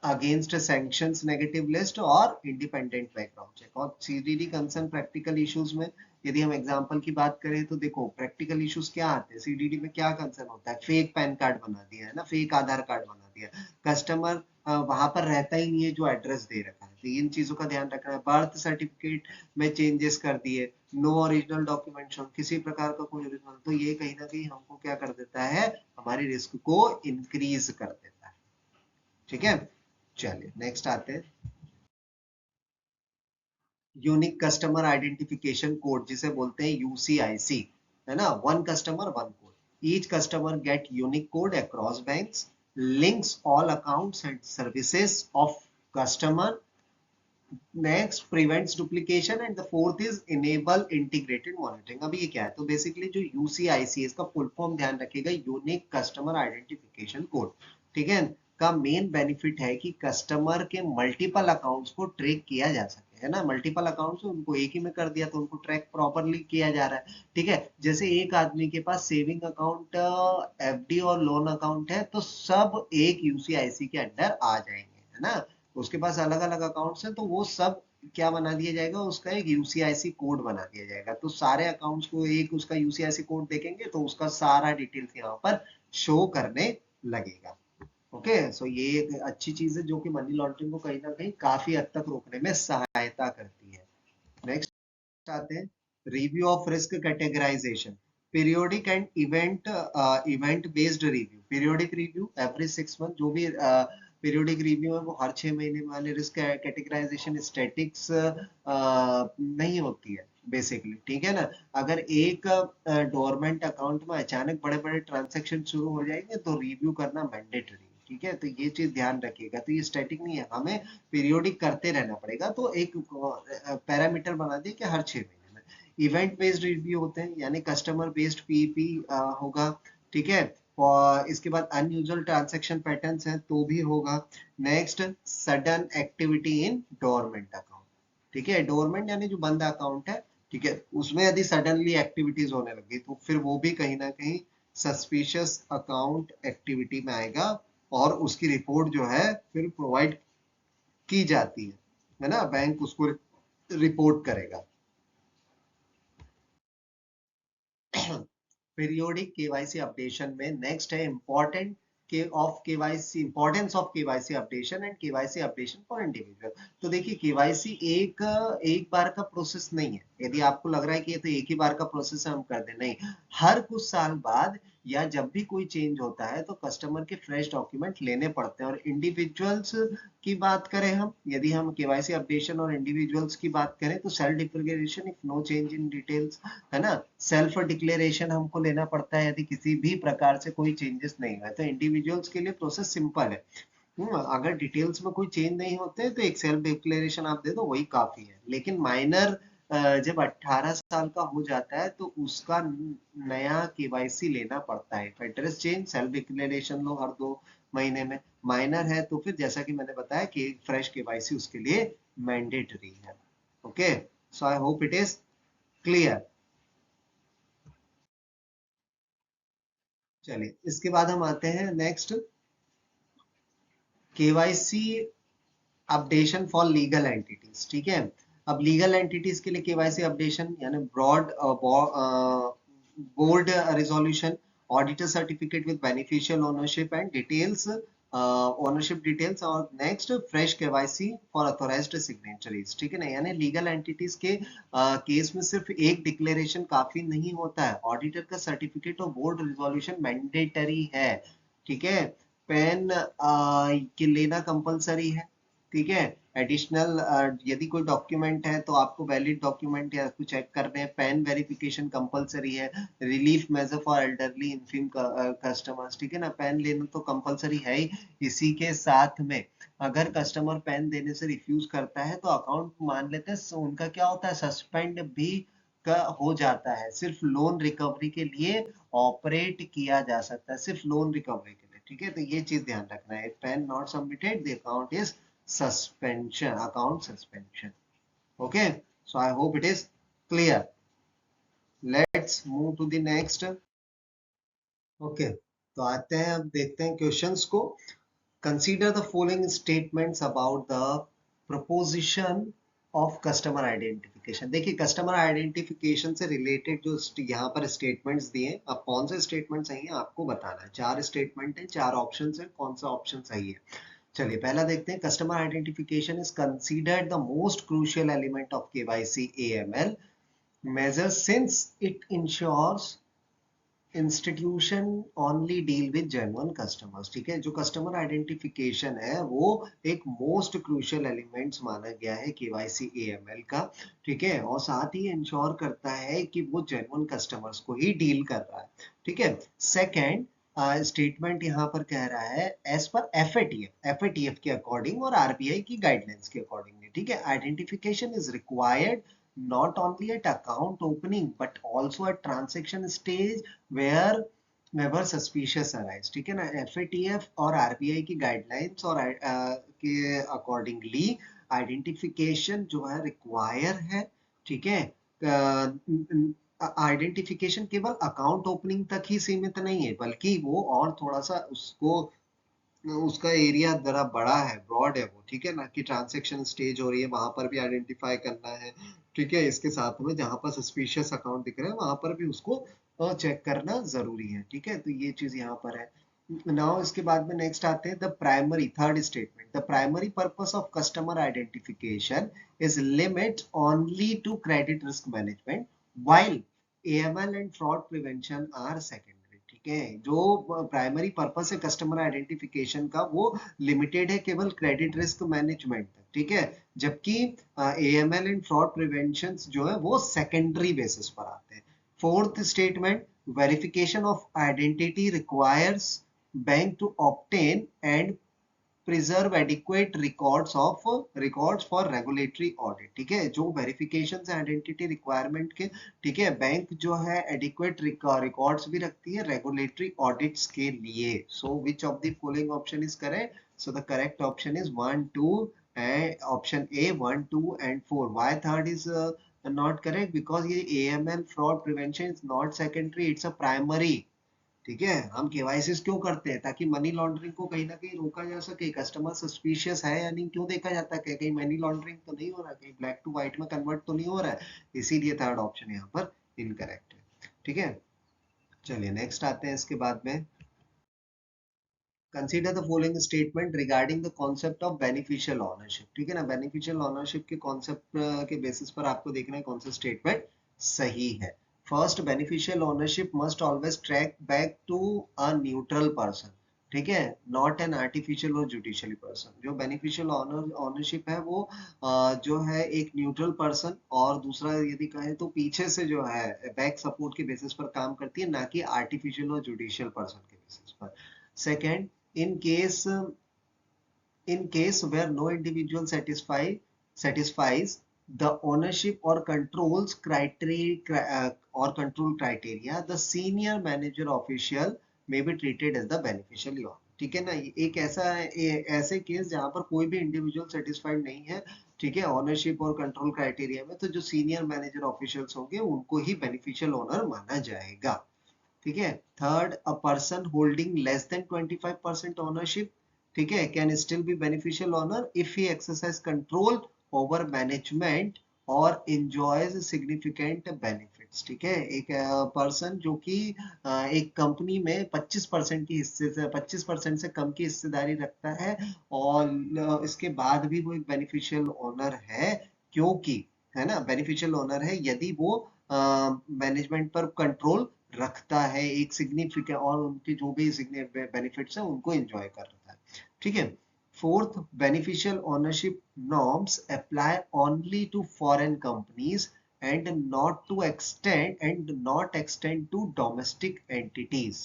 against sanctions negative list और इंडिपेंडेंट बैकग्राउंड चेक। और सीडीडी कंसर्न प्रैक्टिकल इश्यूज में यदि हम एग्जांपल की बात करें तो देखो प्रैक्टिकल इश्यूज क्या आते हैं सीडीडी में, क्या कंसर्न होता है, फेक पैन कार्ड बना दिया है ना, फेक आधार कार्ड बना दिया, कस्टमर वहां पर रहता ही नहीं है जो एड्रेस दे रखा है, तो इन चीजों का ध्यान रखना है। बर्थ सर्टिफिकेट में चेंजेस कर दिए, नो ओरिजिनल डॉक्यूमेंट शो, किसी प्रकार का कोई ओरिजिनल, तो ये कहीं ना कहीं हमको क्या कर देता है, हमारी रिस्क को इंक्रीज कर देता है। ठीक है, चलिए नेक्स्ट आते हैं, यूनिक कस्टमर आइडेंटिफिकेशन कोड जिसे बोलते हैं यूसीआईसी, है ना, one customer one code. each customer get unique code across banks, links all accounts and services of customer. Next prevents duplication and the fourth is enable integrated monitoring. अब ये क्या है? तो बेसिकली जो यूसीआईसी इसका फुल फॉर्म ध्यान रखिएगा, unique customer identification code, ठीक है, का मेन बेनिफिट है कि कस्टमर के मल्टीपल अकाउंट्स को ट्रैक किया जा सके, है ना। मल्टीपल अकाउंट्स उनको एक ही में कर दिया तो उनको ट्रैक प्रॉपरली किया जा रहा है, ठीक है। जैसे एक आदमी के पास सेविंग अकाउंट, एफडी और लोन अकाउंट है तो सब एक यूसीआईसी के अंडर आ जाएंगे, है ना। उसके पास अलग अलग अकाउंट्स हैं तो वो सब क्या बना दिया जाएगा, उसका एक यूसीआईसी कोड बना दिया जाएगा। तो सारे अकाउंट्स को एक उसका यूसीआईसी कोड देखेंगे तो उसका सारा डिटेल्स यहाँ पर शो करने लगेगा। ओके, सो ये एक अच्छी चीज है जो कि मनी लॉन्ड्रिंग को कहीं ना कहीं काफी हद तक रोकने में सहायता करती है। नेक्स्ट आते हैं, review of risk categorisation, periodic and event based review. Periodic review every 6 month, जो भी पीरियोडिक रिव्यू है वो हर 6 महीने वाले रिस्क कैटेगराइजेशन स्टैटिक्स नहीं होती है बेसिकली, ठीक है ना। अगर एक डोरमेंट अकाउंट में अचानक बड़े बड़े ट्रांजेक्शन शुरू हो जाएंगे तो रिव्यू करना मैंडेटरी, ठीक है। तो ये चीज ध्यान रखिएगा, तो ये स्टैटिक नहीं है, हमें पीरियोडिक करते रहना पड़ेगा। तो एक पैरामीटर बना दिए कि हर 6 महीने में। इवेंट बेस्ड रिव्यू होते हैं, यानी कस्टमर बेस्ड पीपी होगा, ठीक है। और इसके बाद अनयूजुअल ट्रांजैक्शन पैटर्न्स हैं तो भी होगा। Next, sudden activity in dormant account, ठीक है। डोरमेंट यानी जो बंद अकाउंट है, ठीक है, उसमें यदि सडनली एक्टिविटीज होने लगी तो फिर वो भी कहीं ना कहीं सस्पिशियस अकाउंट एक्टिविटी में आएगा और उसकी रिपोर्ट जो है फिर प्रोवाइड की जाती है ना, बैंक उसको रिपोर्ट करेगा। पीरियोडिक केवाईसी अपडेशन में नेक्स्ट है इंपॉर्टेंट के of KYC, importance of KYC updation and KYC updation for individual. तो देखिए, केवाईसी एक एक बार का प्रोसेस नहीं है। यदि आपको लग रहा है कि ये तो एक ही बार का प्रोसेस है हम कर दें, नहीं, हर कुछ साल बाद या जब भी कोई चेंज होता है तो कस्टमर के फ्रेश डॉक्यूमेंट लेने पड़ते हैं। और इंडिविजुअल्स की बात करें हम, यदि हम केवाईसी अपडेशन और इंडिविजुअल्स की बात करें तो self declaration if no change in details, है ना। सेल्फ डिक्लेरेशन हमको लेना पड़ता है यदि किसी भी प्रकार से कोई चेंजेस नहीं हुए। तो इंडिविजुअल्स के लिए प्रोसेस सिंपल है। अगर डिटेल्स में कोई चेंज नहीं होते तो एक सेल्फ डिक्लेरेशन आप दे दो, वही काफी है। लेकिन माइनर जब 18 साल का हो जाता है तो उसका नया केवाईसी लेना पड़ता है। एड्रेस चेंज, सेल्फ डिक्लेरेशन लो हर 2 महीने में। माइनर है तो फिर जैसा कि मैंने बताया कि फ्रेश केवाईसी उसके लिए मैंडेटरी है। Okay, so I hope it is clear. चलिए, इसके बाद हम आते हैं next, KYC updation for legal entities, ठीक है। अब लीगल एंटिटीज के लिए केवाईसी अपडेशन यानी broad board resolution, auditor certificate with beneficial ownership and details, ownership details, और next fresh KYC for authorised signatories, ठीक है ना। यानी लीगल एंटिटीज के केस में सिर्फ एक डिक्लेरेशन काफी नहीं होता है, ऑडिटर का सर्टिफिकेट और बोर्ड रिजोल्यूशन मैंडेटरी है, ठीक है। पेन के लेना कंपलसरी है, ठीक है। एडिशनल यदि कोई डॉक्यूमेंट है तो आपको वैलिड डॉक्यूमेंट या कुछ चेक करने हैं, पैन वेरिफिकेशन कंपलसरी है। Relief measure for elderly infirm customers, ठीक है ना, पैन लेना तो कंपलसरी है ही। इसी के साथ में अगर कस्टमर पैन देने से रिफ्यूज करता है तो अकाउंट मान लेते हैं उनका क्या होता है, सस्पेंड भी का हो जाता है। सिर्फ लोन रिकवरी के लिए ऑपरेट किया जा सकता है, सिर्फ लोन रिकवरी के लिए, ठीक है। तो ये चीज ध्यान रखना है, pan not submitted the account is suspension, account suspension. Okay, so I hope it is clear. Let's move to the next. Okay, तो आते हैं, अब देखते हैं क्वेश्चंस को। Consider the following statements about the proposition of customer identification. देखिए, customer identification से related जो यहाँ पर स्टेटमेंट्स दिए, अब कौन से स्टेटमेंट सही है आपको बताना है। 4 स्टेटमेंट है, 4 ऑप्शन है, कौन सा ऑप्शन सही है। चलिए, पहला देखते हैं, customer identification is considered the most crucial element of KYC AML measures since it ensures institution only deal with genuine customers. ठीक है, जो कस्टमर आइडेंटिफिकेशन है वो एक मोस्ट क्रूशियल एलिमेंट्स माना गया है केवाईसी एएमएल का। ठीक है, और साथ ही इंश्योर करता है कि वो जेन्युइन कस्टमर्स को ही डील कर रहा है। ठीक है, सेकंड स्टेटमेंट यहाँ पर कह रहा है एज पर एफएटीएफ के अकॉर्डिंग और आरबीआई की गाइडलाइंस के अकॉर्डिंग। ठीक है, identification is required not only at account opening but also at transaction stage where never suspicious arise। ठीक है ना, एफएटीएफ और आरबीआई की गाइडलाइंस और के अकॉर्डिंगली आइडेंटिफिकेशन जो है रिक्वायर है। ठीक है, आइडेंटिफिकेशन केवल अकाउंट ओपनिंग तक ही सीमित नहीं है बल्कि वो और थोड़ा सा उसको उसका एरिया जरा बड़ा है, ब्रॉड है वो। ठीक है ना, कि ट्रांजैक्शन स्टेज हो रही है वहां पर भी आइडेंटिफाई करना है। ठीक है, इसके साथ में जहां पर सस्पिशियस अकाउंट दिख रहा है वहां पर भी उसको चेक करना जरूरी है। ठीक है, तो ये चीज यहाँ पर है। नाउ इसके बाद में नेक्स्ट आते हैं the primary, third statement, the primary purpose of customer identification is limit only to credit risk management while AML and fraud prevention are secondary. ठीक है, जो प्राइमरी पर्पस है कस्टमर आइडेंटिफिकेशन का वो लिमिटेड है केवल क्रेडिट रिस्क मैनेजमेंट तक। ठीक है, जबकि एएमएल एंड फ्रॉड प्रिवेंशन जो है वो सेकेंडरी बेसिस पर आते हैं। Fourth statement, verification of identity requires bank to obtain and preserve adequate records for regulatory audit. ठीक है, जो वेरिफिकेशन है आइडेंटिटी रिक्वायरमेंट के। ठीक है, बैंक जो है एडिक्वेट रिकॉर्ड्स भी रखती है रेगुलेटरी ऑडिट्स के लिए। So which of the following option is correct? So the correct option is 1 2 and option A 1 2 and 4। why third is not correct? because ये AML fraud prevention is not secondary, it's a primary। ठीक है, हम KYC क्यों करते हैं? ताकि money laundering को कहीं ना कहीं रोका जा सके। कस्टमर सस्पिशियस है या नहीं क्यों देखा जाता है, कहीं मनी लॉन्ड्रिंग तो नहीं हो रहा, कहीं ब्लैक टू व्हाइट में कन्वर्ट तो नहीं हो रहा है। इसीलिए थर्ड ऑप्शन यहाँ पर इनकरेक्ट है। ठीक है, चलिए नेक्स्ट आते हैं इसके बाद में। Consider the following statement regarding the concept of beneficial ownership. ठीक है ना, बेनिफिशियल ऑनरशिप के कॉन्सेप्ट के बेसिस पर आपको देखना है कौन सा स्टेटमेंट सही है। First, beneficial ownership must always track back to a neutral person. ठीक है, not an artificial or judicially person. जो बेनिफिशियल ऑनरशिप है वो जो है एक न्यूट्रल पर्सन और दूसरा यदि कहें तो पीछे से जो है बैक सपोर्ट के बेसिस पर काम करती है, ना कि आर्टिफिशियल और जुडिशियल पर्सन के बेसिस पर। Second, in case where no individual satisfies the ownership or controls criteria or control criteria, the senior manager official may be treated as the beneficiary owner। ठीक है ना, एक ऐसे केस जहां पर कोई भी इंडिविजुअल सेटिस्फाइड नहीं है। ठीक है, ओनरशिप और कंट्रोल क्राइटेरिया में, तो जो सीनियर मैनेजर ऑफिशियल्स होंगे उनको ही बेनिफिशियल ओनर माना जाएगा। ठीक है, third, a person holding less than 25% ownership, ठीक है, can still be beneficial owner if he exercise control over management और एंजॉयज सिग्निफिकेंट बेनिफिट्स। ठीक है, एक पर्सन जो कि एक कंपनी में 25% की हिस्से से 25% से कम की हिस्सेदारी रखता है और इसके बाद भी वो एक बेनिफिशियल ओनर है, क्योंकि है ना बेनिफिशियल ओनर है यदि वो मैनेजमेंट पर कंट्रोल रखता है एक सिग्निफिकेंट और उनके जो भी बेनिफिट्स है उनको एंजॉय कर रहा है। ठीक है, fourth, beneficial ownership norms apply only to foreign companies and not extend to domestic entities.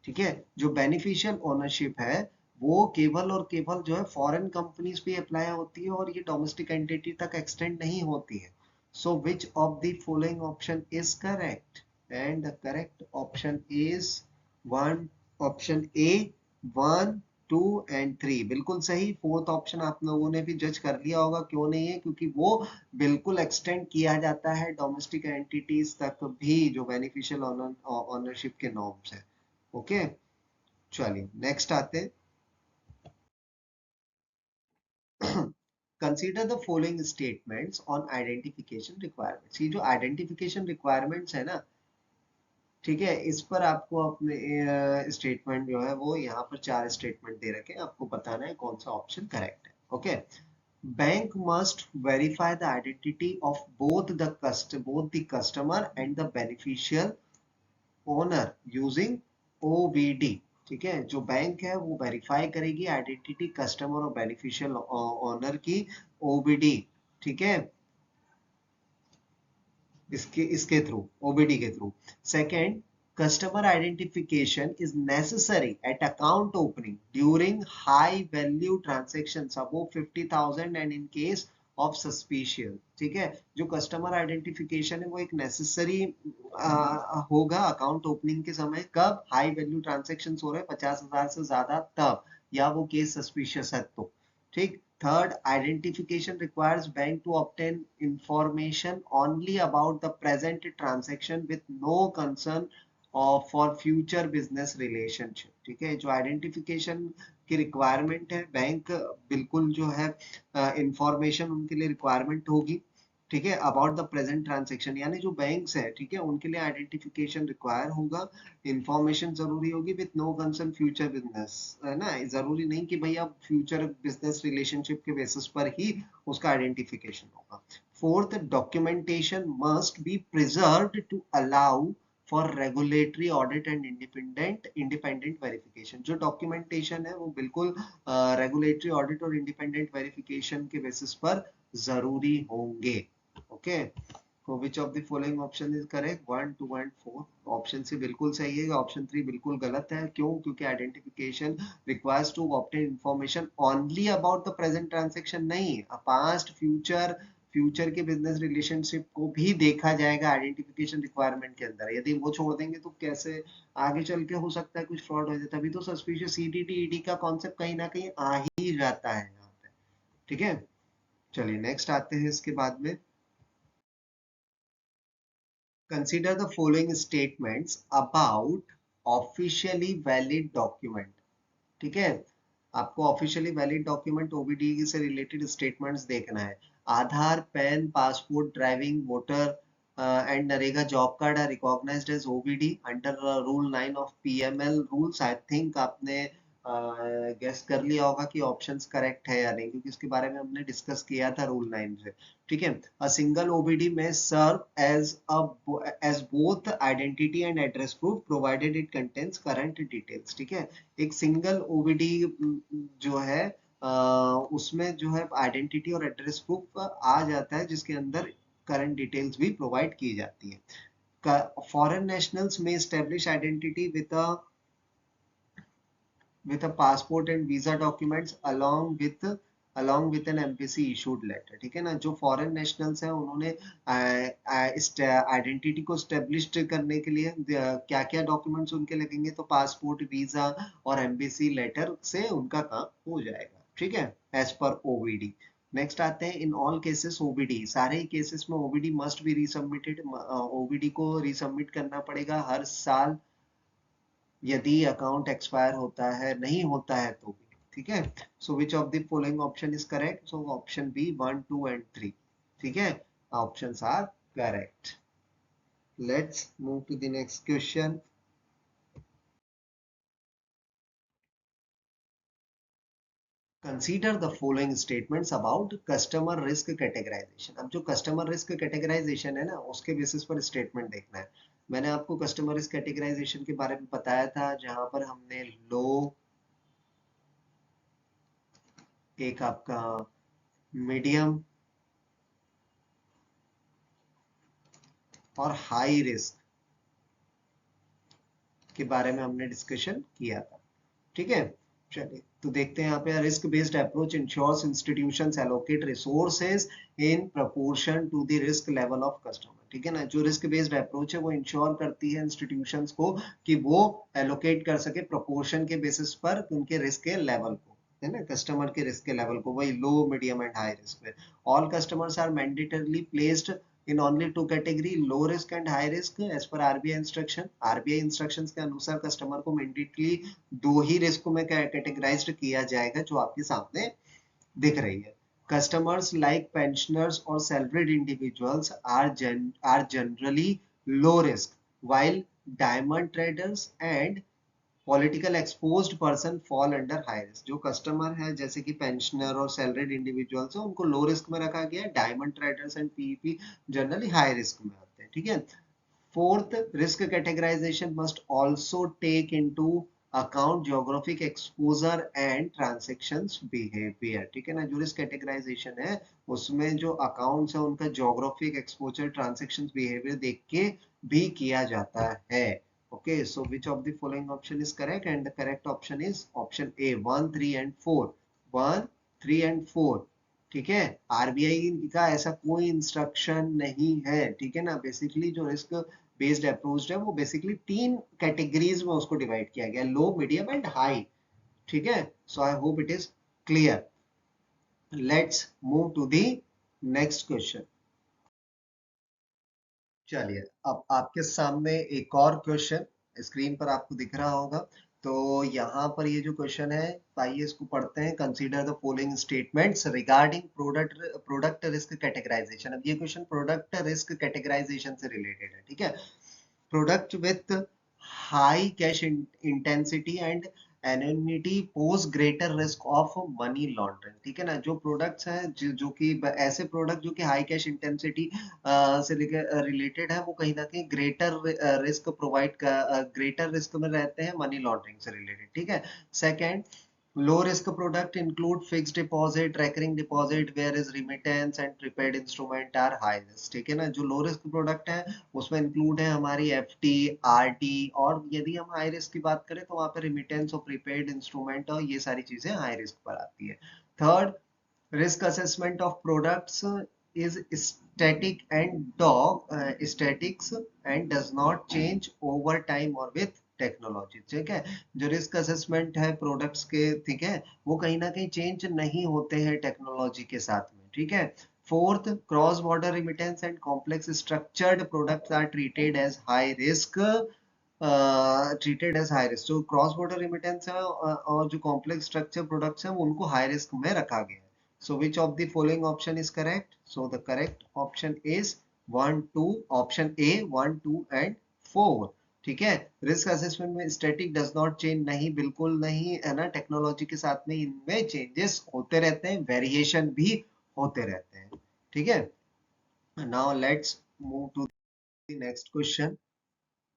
ठीक है, जो बेनिफिशियल ओनरशिप है वो केवल और केवल जो है फॉरेन कंपनीज पे अप्लाई होती है और ये डोमेस्टिक एंटिटी तक एक्सटेंड नहीं होती है। So which of the following option is correct? And the correct option is one, option A 1 2 and 3 बिल्कुल सही। फोर्थ ऑप्शन आप लोगों ने भी जज कर लिया होगा, क्यों नहीं है? क्योंकि वो बिल्कुल एक्सटेंड किया जाता है डोमेस्टिक एंटिटीज तक भी जो बेनिफिशियल ओनरशिप के नॉर्म्स है। ओके, चलिए नेक्स्ट आते हैं। Consider the following statements on identification requirements. ये जो आइडेंटिफिकेशन रिक्वायरमेंट्स है ना, ठीक है, इस पर आपको अपने स्टेटमेंट जो है वो यहाँ पर 4 स्टेटमेंट दे रखे हैं, आपको बताना है कौन सा ऑप्शन करेक्ट है। Okay, bank must verify the identity of both the customer and the beneficial owner using OBD. ठीक है, जो बैंक है वो वेरीफाई करेगी आइडेंटिटी कस्टमर और बेनिफिशियल ओनर की ओबीडी। ठीक है, इसके थ्रू, ओबीडी के through. Second, customer identification is necessary at account opening during high value transaction above 50,000 and in case of suspicious. ठीक है, जो कस्टमर आइडेंटिफिकेशन है वो एक नेसेसरी होगा अकाउंट ओपनिंग के समय। कब? हाई वैल्यू ट्रांजेक्शन हो रहे हैं 50,000 से ज्यादा, तब, या वो केस सस्पिशियस है तो। ठीक। Third, identification requires bank to obtain information only about the present transaction with no concern for future business relationship। ठीक है, जो आइडेंटिफिकेशन की रिक्वायरमेंट है, बैंक बिल्कुल जो है इंफॉर्मेशन उनके लिए रिक्वायरमेंट होगी। ठीक है, अबाउट द प्रेजेंट ट्रांजेक्शन, यानी जो बैंक्स है, ठीक है, उनके लिए आइडेंटिफिकेशन रिक्वायर होगा, इंफॉर्मेशन जरूरी होगी with no concern future business, है ना। जरूरी नहीं कि भाई आप फ्यूचर बिजनेस रिलेशनशिप के बेसिस पर ही उसका आइडेंटिफिकेशन होगा। Fourth, documentation must be preserved to allow for regulatory audit and independent verification. जो डॉक्यूमेंटेशन है वो बिल्कुल रेगुलेटरी ऑडिट और इंडिपेंडेंट वेरिफिकेशन के बेसिस पर जरूरी होंगे। Okay, so which of the following option is correct? 1 2 and 4 option C बिल्कुल सही है, ऑप्शन 3 बिल्कुल गलत है। क्यों? क्योंकि identification requires to obtain information only about the present transaction, नहीं, पास्ट फ्यूचर के बिजनेस रिलेशनशिप को भी देखा जाएगा आइडेंटिफिकेशन रिक्वायरमेंट के अंदर। यदि वो छोड़ देंगे तो कैसे आगे चल के हो सकता है कुछ फ्रॉड हो जाए। तभी तो सस्पिशियस सीडीडी ईडी का कॉन्सेप्ट कहीं ना कहीं आ ही जाता है यहाँ पे। ठीक है, चलिए नेक्स्ट आते हैं इसके बाद में। Consider the following statements about officially valid document। ठीक है, आपको ऑफिशियली वैलिड डॉक्यूमेंट ओबीडी से रिलेटेड स्टेटमेंट्स देखना है। Aadhaar, PAN, passport, driving, voter and NREGA job card are recognised as OVD under rule 9 of PML rules. I think आपने guess कर लिया होगा कि ऑप्शंस करेक्ट है या नहीं, क्योंकि इसके बारे में हमने डिस्कस किया था रूल 9 से। ठीक है, अ single OVD may serve as both identity and address proof provided it contains current details. ठीक है, एक सिंगल ओबीडी जो है उसमें जो है आइडेंटिटी और एड्रेस प्रूफ आ जाता है, जिसके अंदर करंट डिटेल्स भी प्रोवाइड की जाती है। फॉरेन नेशनल्स में establish identity with a passport and visa documents along with an embassy issued letter। ठीक है ना, जो फॉरेन नेशनल्स हैं उन्होंने आइडेंटिटी को स्टेब्लिश करने के लिए क्या क्या डॉक्यूमेंट्स उनके लगेंगे, तो पासपोर्ट, वीजा और एम्बेसी लेटर से उनका काम हो जाएगा। ठीक है, एज पर ओबीडी। नेक्स्ट आते हैं, इन ऑल केसेस ओबीडी, सारे ही केसेस में ओबीडी मस्ट बी रीसबमिटेड। ओबीडी को रीसबमिट करना पड़ेगा हर साल, यदि अकाउंट एक्सपायर होता है, नहीं होता है तो भी। ठीक है, so which of the following option is correct? So option B 1 2 and 3। ठीक है, options are correct. Let's move to the next question. Consider the following statements about customer risk categorisation. अब जो कस्टमर रिस्क कैटेगराइजेशन है ना, उसके basis पर statement देखना है। मैंने आपको कस्टमर रिस्क कैटेगराइजेशन के बारे में बताया था, जहां पर हमने लो, एक आपका मीडियम और हाई रिस्क के बारे में हमने डिस्कशन किया था। ठीक है, चलिए तो देखते हैं यहाँ पे, risk based approach ensures institutions allocate resources in proportion to the risk level of customer. ठीक है ना, जो रिस्क बेस्ड अप्रोच है वो इंश्योर करती है इंस्टीट्यूशंस को कि वो एलोकेट कर सके प्रोपोर्शन के बेसिस पर उनके रिस्क के लेवल को, है ना, कस्टमर के रिस्क के लेवल को, वही low, medium and high risk में। All customers are mandatorily placed in only two category, low risk and high risk as per RBI instruction। RBI instructions के अनुसार कस्टमर को मैंडेटली दो ही रिस्क में कैटेगराइज्ड किया जाएगा, जो आपके सामने दिख रही है। Customers like pensioners or salaried individuals are generally low risk, while diamond traders and political exposed person fall under high risk. जो कस्टमर है जैसे कि पेंशनर और सैलरीड इंडिविजुअल्स है, उनको लो रिस्क में रखा गया है। Diamond traders and PEP generally high risk में आते हैं। ठीक है, Fourth, risk categorization must also take into account geographic exposure and transactions behaviour. ठीक है ना, जो रिस्क कैटेगराइजेशन है उसमें जो अकाउंट्स है उनका ज्योग्राफिक एक्सपोजर ट्रांजेक्शन्स बिहेवियर देख के भी किया जाता है। Okay, so which of the following option is correct, and the correct option is option A 1, 3 and 4। 1, 3 and 4। ठीक है, आरबीआई का ऐसा कोई इंस्ट्रक्शन नहीं है। ठीक है ना, बेसिकली जो रिस्क बेस्ड अप्रोच है वो बेसिकली 3 कैटेगरीज में उसको डिवाइड किया गया, लो, मीडियम एंड हाई। ठीक है, so I hope it is clear. Let's move to the next question. चलिए, अब आपके सामने एक और क्वेश्चन स्क्रीन पर आपको दिख रहा होगा। तो यहाँ पर ये जो क्वेश्चन है, आइए इसको पढ़ते हैं। Consider the following statements regarding product risk categorisation. अब ये क्वेश्चन प्रोडक्ट रिस्क कैटेगराइजेशन से रिलेटेड है। ठीक है, product with high cash intensity and anonymity pose greater risk of money laundering. ठीक है ना, जो प्रोडक्ट्स हैं जो कि ऐसे प्रोडक्ट जो कि हाई कैश इंटेंसिटी से रिलेटेड है, वो कहीं ना कहीं greater risk provide greater risk में रहते हैं मनी लॉन्ड्रिंग से रिलेटेड। ठीक है, second, low risk product include fixed deposit, recurring deposit, whereas remittance and prepaid instrument are high risk। ठीक है ना, जो लो रिस्क प्रोडक्ट है उसमें इंक्लूड है हमारी एफडी, आरडी, और यदि हम हाई रिस्क की बात करें तो वहां पे रिमिटेंस और प्रीपेड इंस्ट्रूमेंट और ये सारी चीजें हाई रिस्क पर आती है। Third, risk assessment of products is statics and does not change over time or with technology. ठीक है, जो रिस्क असेसमेंट है प्रोडक्ट्स के, ठीक है, वो कहीं ना कहीं चेंज नहीं होते हैं टेक्नोलॉजी के साथ में। ठीक है, fourth, cross border remittance and complex structured products are treated as high risk. Treated as high risk, जो क्रॉस बॉर्डर रिमिटेंस है और जो कॉम्प्लेक्स स्ट्रक्चर प्रोडक्ट्स हैं उनको हाई रिस्क में रखा गया है। So which of the following option is correct? So the correct option is 1, 2, option A 1, 2 and 4। ठीक है, रिस्क असेसमेंट में स्टैटिक डज नॉट चेंज, नहीं, बिल्कुल नहीं है ना, टेक्नोलॉजी के साथ में इनमें चेंजेस होते रहते हैं, वेरिएशन भी होते रहते हैं। ठीक है, now let's move to the next question.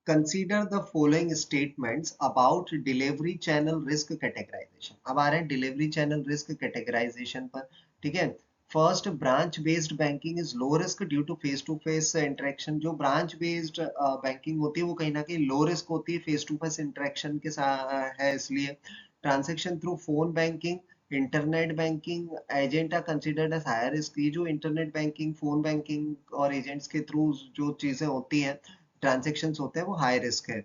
Consider the following statements about delivery channel risk categorisation. अब आ रहे हैं डिलीवरी चैनल रिस्क कैटेगराइजेशन पर। ठीक है, first, branch based banking is low risk due to face interaction. जो branch based banking होती है वो कहीं ना कहीं लो रिस्क होती है, फेस टू फेस इंटरेक्शन के साथ है इसलिए। Transaction through phone banking, internet banking, agent are considered as higher risk. ये जो इंटरनेट बैंकिंग, फोन बैंकिंग और एजेंट्स के थ्रू जो चीजें होती हैं, ट्रांजेक्शन्स होते हैं, वो हाई रिस्क है।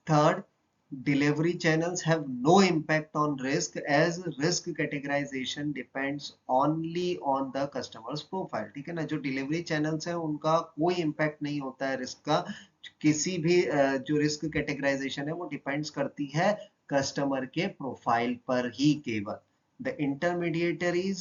Third, delivery channels have no impact on risk as risk categorisation depends only on the customer's profile. ठीक है ना, जो डिलीवरी चैनल्स है उनका कोई इम्पैक्ट नहीं होता है रिस्क का, किसी भी जो रिस्क कैटेगराइजेशन है वो डिपेंड्स करती है कस्टमर के प्रोफाइल पर ही केवल। The intermediaries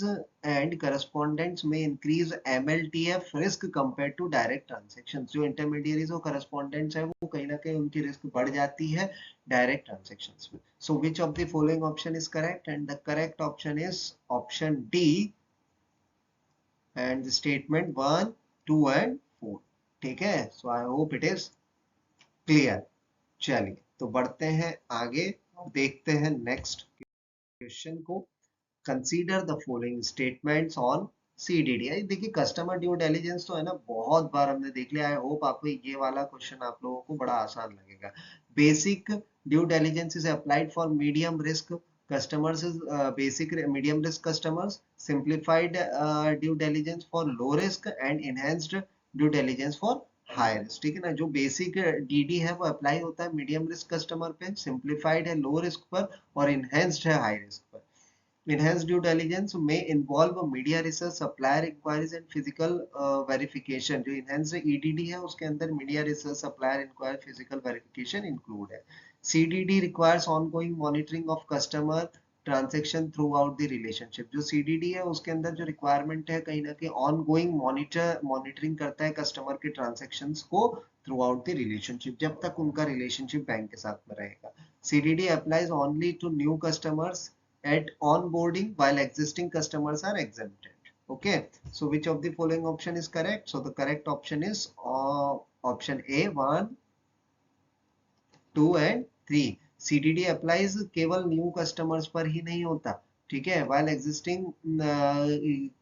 and correspondents may increase MLTF risk compared to direct transactions। जो intermediaries और correspondents है वो कहीं ना कहीं उनकी रिस्क बढ़ जाती है direct transactions में। So which of the following option is correct? And the correct option is option D and the statement 1, 2 and 4। ठीक है, so I hope it is clear। चलिए, तो बढ़ते हैं आगे और देखते हैं नेक्स्ट क्वेश्चन को। Consider the following statements on CDD. देखिए, कस्टमर ड्यू डिलिजेंस तो है ना, बहुत बार हमने देख लिया। आई होप आपको ये वाला क्वेश्चन आप लोगों को बड़ा आसान लगेगा। Basic due diligence is applied for medium risk customers is basic medium risk customers, simplified due diligence for low risk and enhanced due diligence for high risk. ठीक है ना, जो बेसिक डीडी है वो अप्लाई होता है मीडियम रिस्क कस्टमर पे, simplified है लो रिस्क पर, और इनहेंस्ड है हाई रिस्क पर। Enhanced due diligence may involve media research, supplier inquiries and physical verification। जो enhanced EDD है उसके अंदर media research, supplier inquiry, physical verification include है। CDD requires ongoing monitoring of customer transaction throughout the relationship। जो CDD है उसके अंदर जो requirement है कहीं ना कहीं ongoing monitoring करता है customer के transactions को throughout the relationship, जब तक उनका relationship बैंक के साथ में रहेगा। CDD applies only to new customers at onboarding while existing customers are exempted। Okay, so which of the following option is correct? So the correct option is option A 1, 2 and 3। CDD applies केवल new customers पर ही नहीं होता, ठीक है, while existing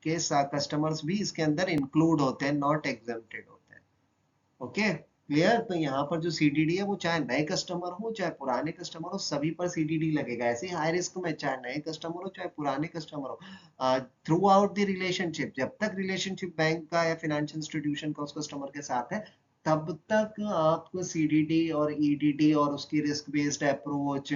के customers भी इसके अंदर इंक्लूड होते हैं, नॉट एग्जेम्प्टेड होते हैं। Okay, clear. तो यहाँ पर जो सीडीडी है वो चाहे नए कस्टमर हो चाहे पुराने कस्टमर हो, सभी पर सीडीडी लगेगा। ऐसे ही हाई रिस्क में चाहे नए कस्टमर हो चाहे पुराने कस्टमर हो, थ्रू आउट द रिलेशनशिप, जब तक रिलेशनशिप बैंक का या फाइनेंशियल इंस्टीट्यूशन का उस कस्टमर के साथ है, तब तक आपको सीडीडी और ईडीडी और उसकी रिस्क बेस्ड अप्रोच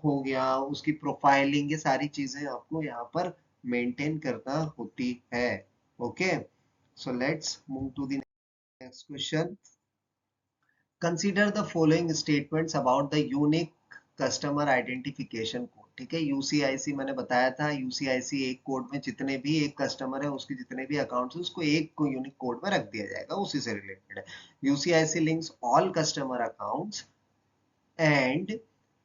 हो गया, उसकी प्रोफाइलिंग, ये सारी चीजें आपको यहाँ पर मेंटेन करना होती है। Okay, so let's move to the next question. Consider the following statements about the unique customer identification code. ठीक है, यूसीआईसी मैंने बताया था, यूसीआईसी एक कोड में जितने भी एक कस्टमर है उसके जितने भी अकाउंट्स है उसको एक को यूनिक कोड में रख दिया जाएगा, उसी से रिलेटेड है। UCIC links all customer accounts and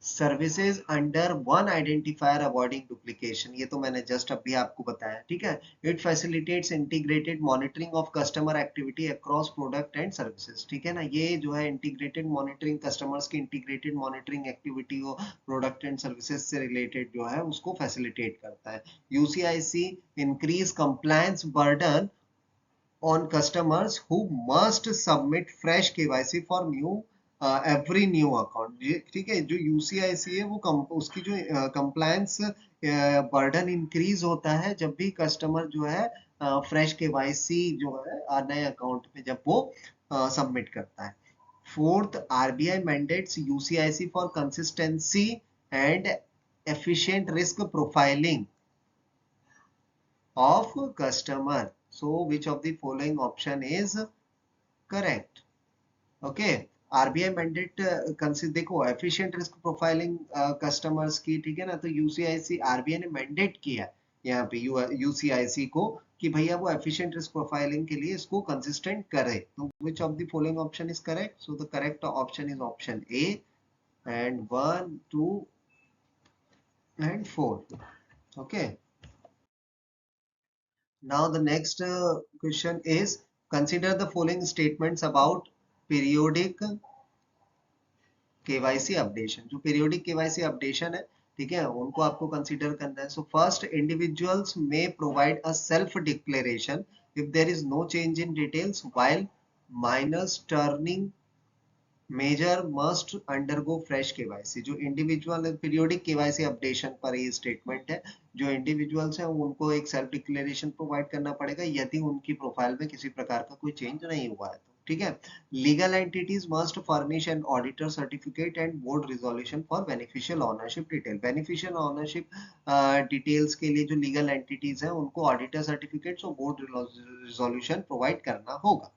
services under one identifier avoiding duplication, ये तो मैंने जस्ट अभी आपको बताया। ठीक है, it facilitates integrated monitoring of customer activity across product and services. ठीक है ना, ये जो है इंटीग्रेटेड मॉनिटरिंग, कस्टमर्स की इंटीग्रेटेड मॉनिटरिंग एक्टिविटी को प्रोडक्ट एंड सर्विसेज से रिलेटेड जो है उसको फैसिलिटेट करता है। UCIC increase compliance burden on customers who must submit fresh KYC for new every new account। ठीक है, जो यूसीआईसी है वो उसकी जो कंप्लायंस बर्डन इंक्रीज होता है जब भी कस्टमर जो है फ्रेश केवाईसी जो है नए अकाउंट में जब वो सबमिट करता है। Fourth, RBI mandates UCIC for consistency and efficient risk profiling of customer। So which of the following option is correct? Okay, RBI mandate देखो एफिशिएंट रिस्क प्रोफाइलिंग कस्टमर्स की, ठीक है ना, तो यूसीआईसी आरबीआई ने मैंडेट किया यहाँ पे यूसीआईसी को कि भैया वो एफिशिएंट रिस्क प्रोफाइलिंग के लिए इसको कंसिस्टेंट करे। तो विच of the following option is correct? So the correct option is option A and 1, 2 and 4। okay, now the next question is consider the following statements about periodic KYC updation. जो periodic KYC updation है, ठीक है, उनको आपको consider करना है। So first, individuals may provide a self declaration if there is no change in details while minors turning major must undergo fresh KYC. जो individual periodic KYC updation पर ये स्टेटमेंट है, जो इंडिविजुअल्स हैं उनको एक सेल्फ डिक्लेरेशन प्रोवाइड करना पड़ेगा यदि उनकी प्रोफाइल में किसी प्रकार का कोई चेंज नहीं हुआ है। ठीक है, legal entities must furnish an auditor certificate and board resolution for beneficial ownership detail. Beneficial ownership details के लिए जो लीगल एंटिटीज हैं उनको ऑडिटर सर्टिफिकेट्स और बोर्ड रिजोल्यूशन प्रोवाइड करना होगा।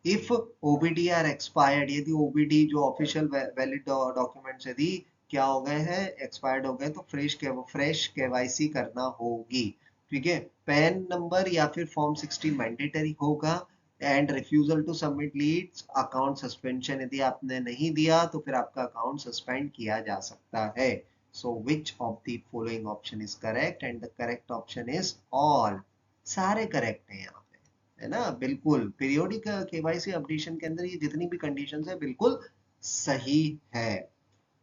इफ ओबीडी आर एक्सपायर्ड, यदि ओबीडी जो ऑफिशियल वैलिड डॉक्यूमेंट्स यदि क्या हो गए हैं, एक्सपायर्ड हो गए, तो फ्रेश केवाईसी करना होगी। ठीक है, पैन नंबर या फिर फॉर्म 60 मैंडेटरी होगा and refusal to submit leads account suspension. यदि आपने नहीं दिया तो फिर आपका अकाउंट सस्पेंड किया जा सकता है। So which of the following option is correct? And the correct option is all. सारे करेक्ट हैं यहाँ पे, है ना, बिल्कुल। पीरियोडिक केवाईसी अपडेशन के अंदर ये जितनी भी कंडीशंस है बिल्कुल सही है।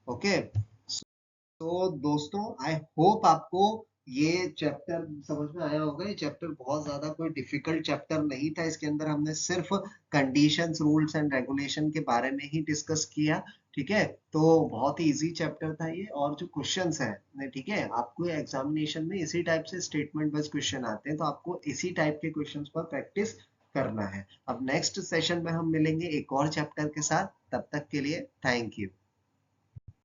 ओके, तो दोस्तों आई होप आपको ये चैप्टर समझ में आया होगा। ये चैप्टर बहुत ज्यादा कोई डिफिकल्ट चैप्टर नहीं था, इसके अंदर हमने सिर्फ कंडीशंस, रूल्स एंड रेगुलेशन के बारे में ही डिस्कस किया। ठीक है, तो बहुत ही इजी चैप्टर था ये। और जो क्वेश्चंस हैं, ठीक है, आपको एग्जामिनेशन में इसी टाइप से स्टेटमेंट वाइज क्वेश्चन आते हैं, तो आपको इसी टाइप के क्वेश्चंस पर प्रैक्टिस करना है। अब नेक्स्ट सेशन में हम मिलेंगे एक और चैप्टर के साथ, तब तक के लिए थैंक यू।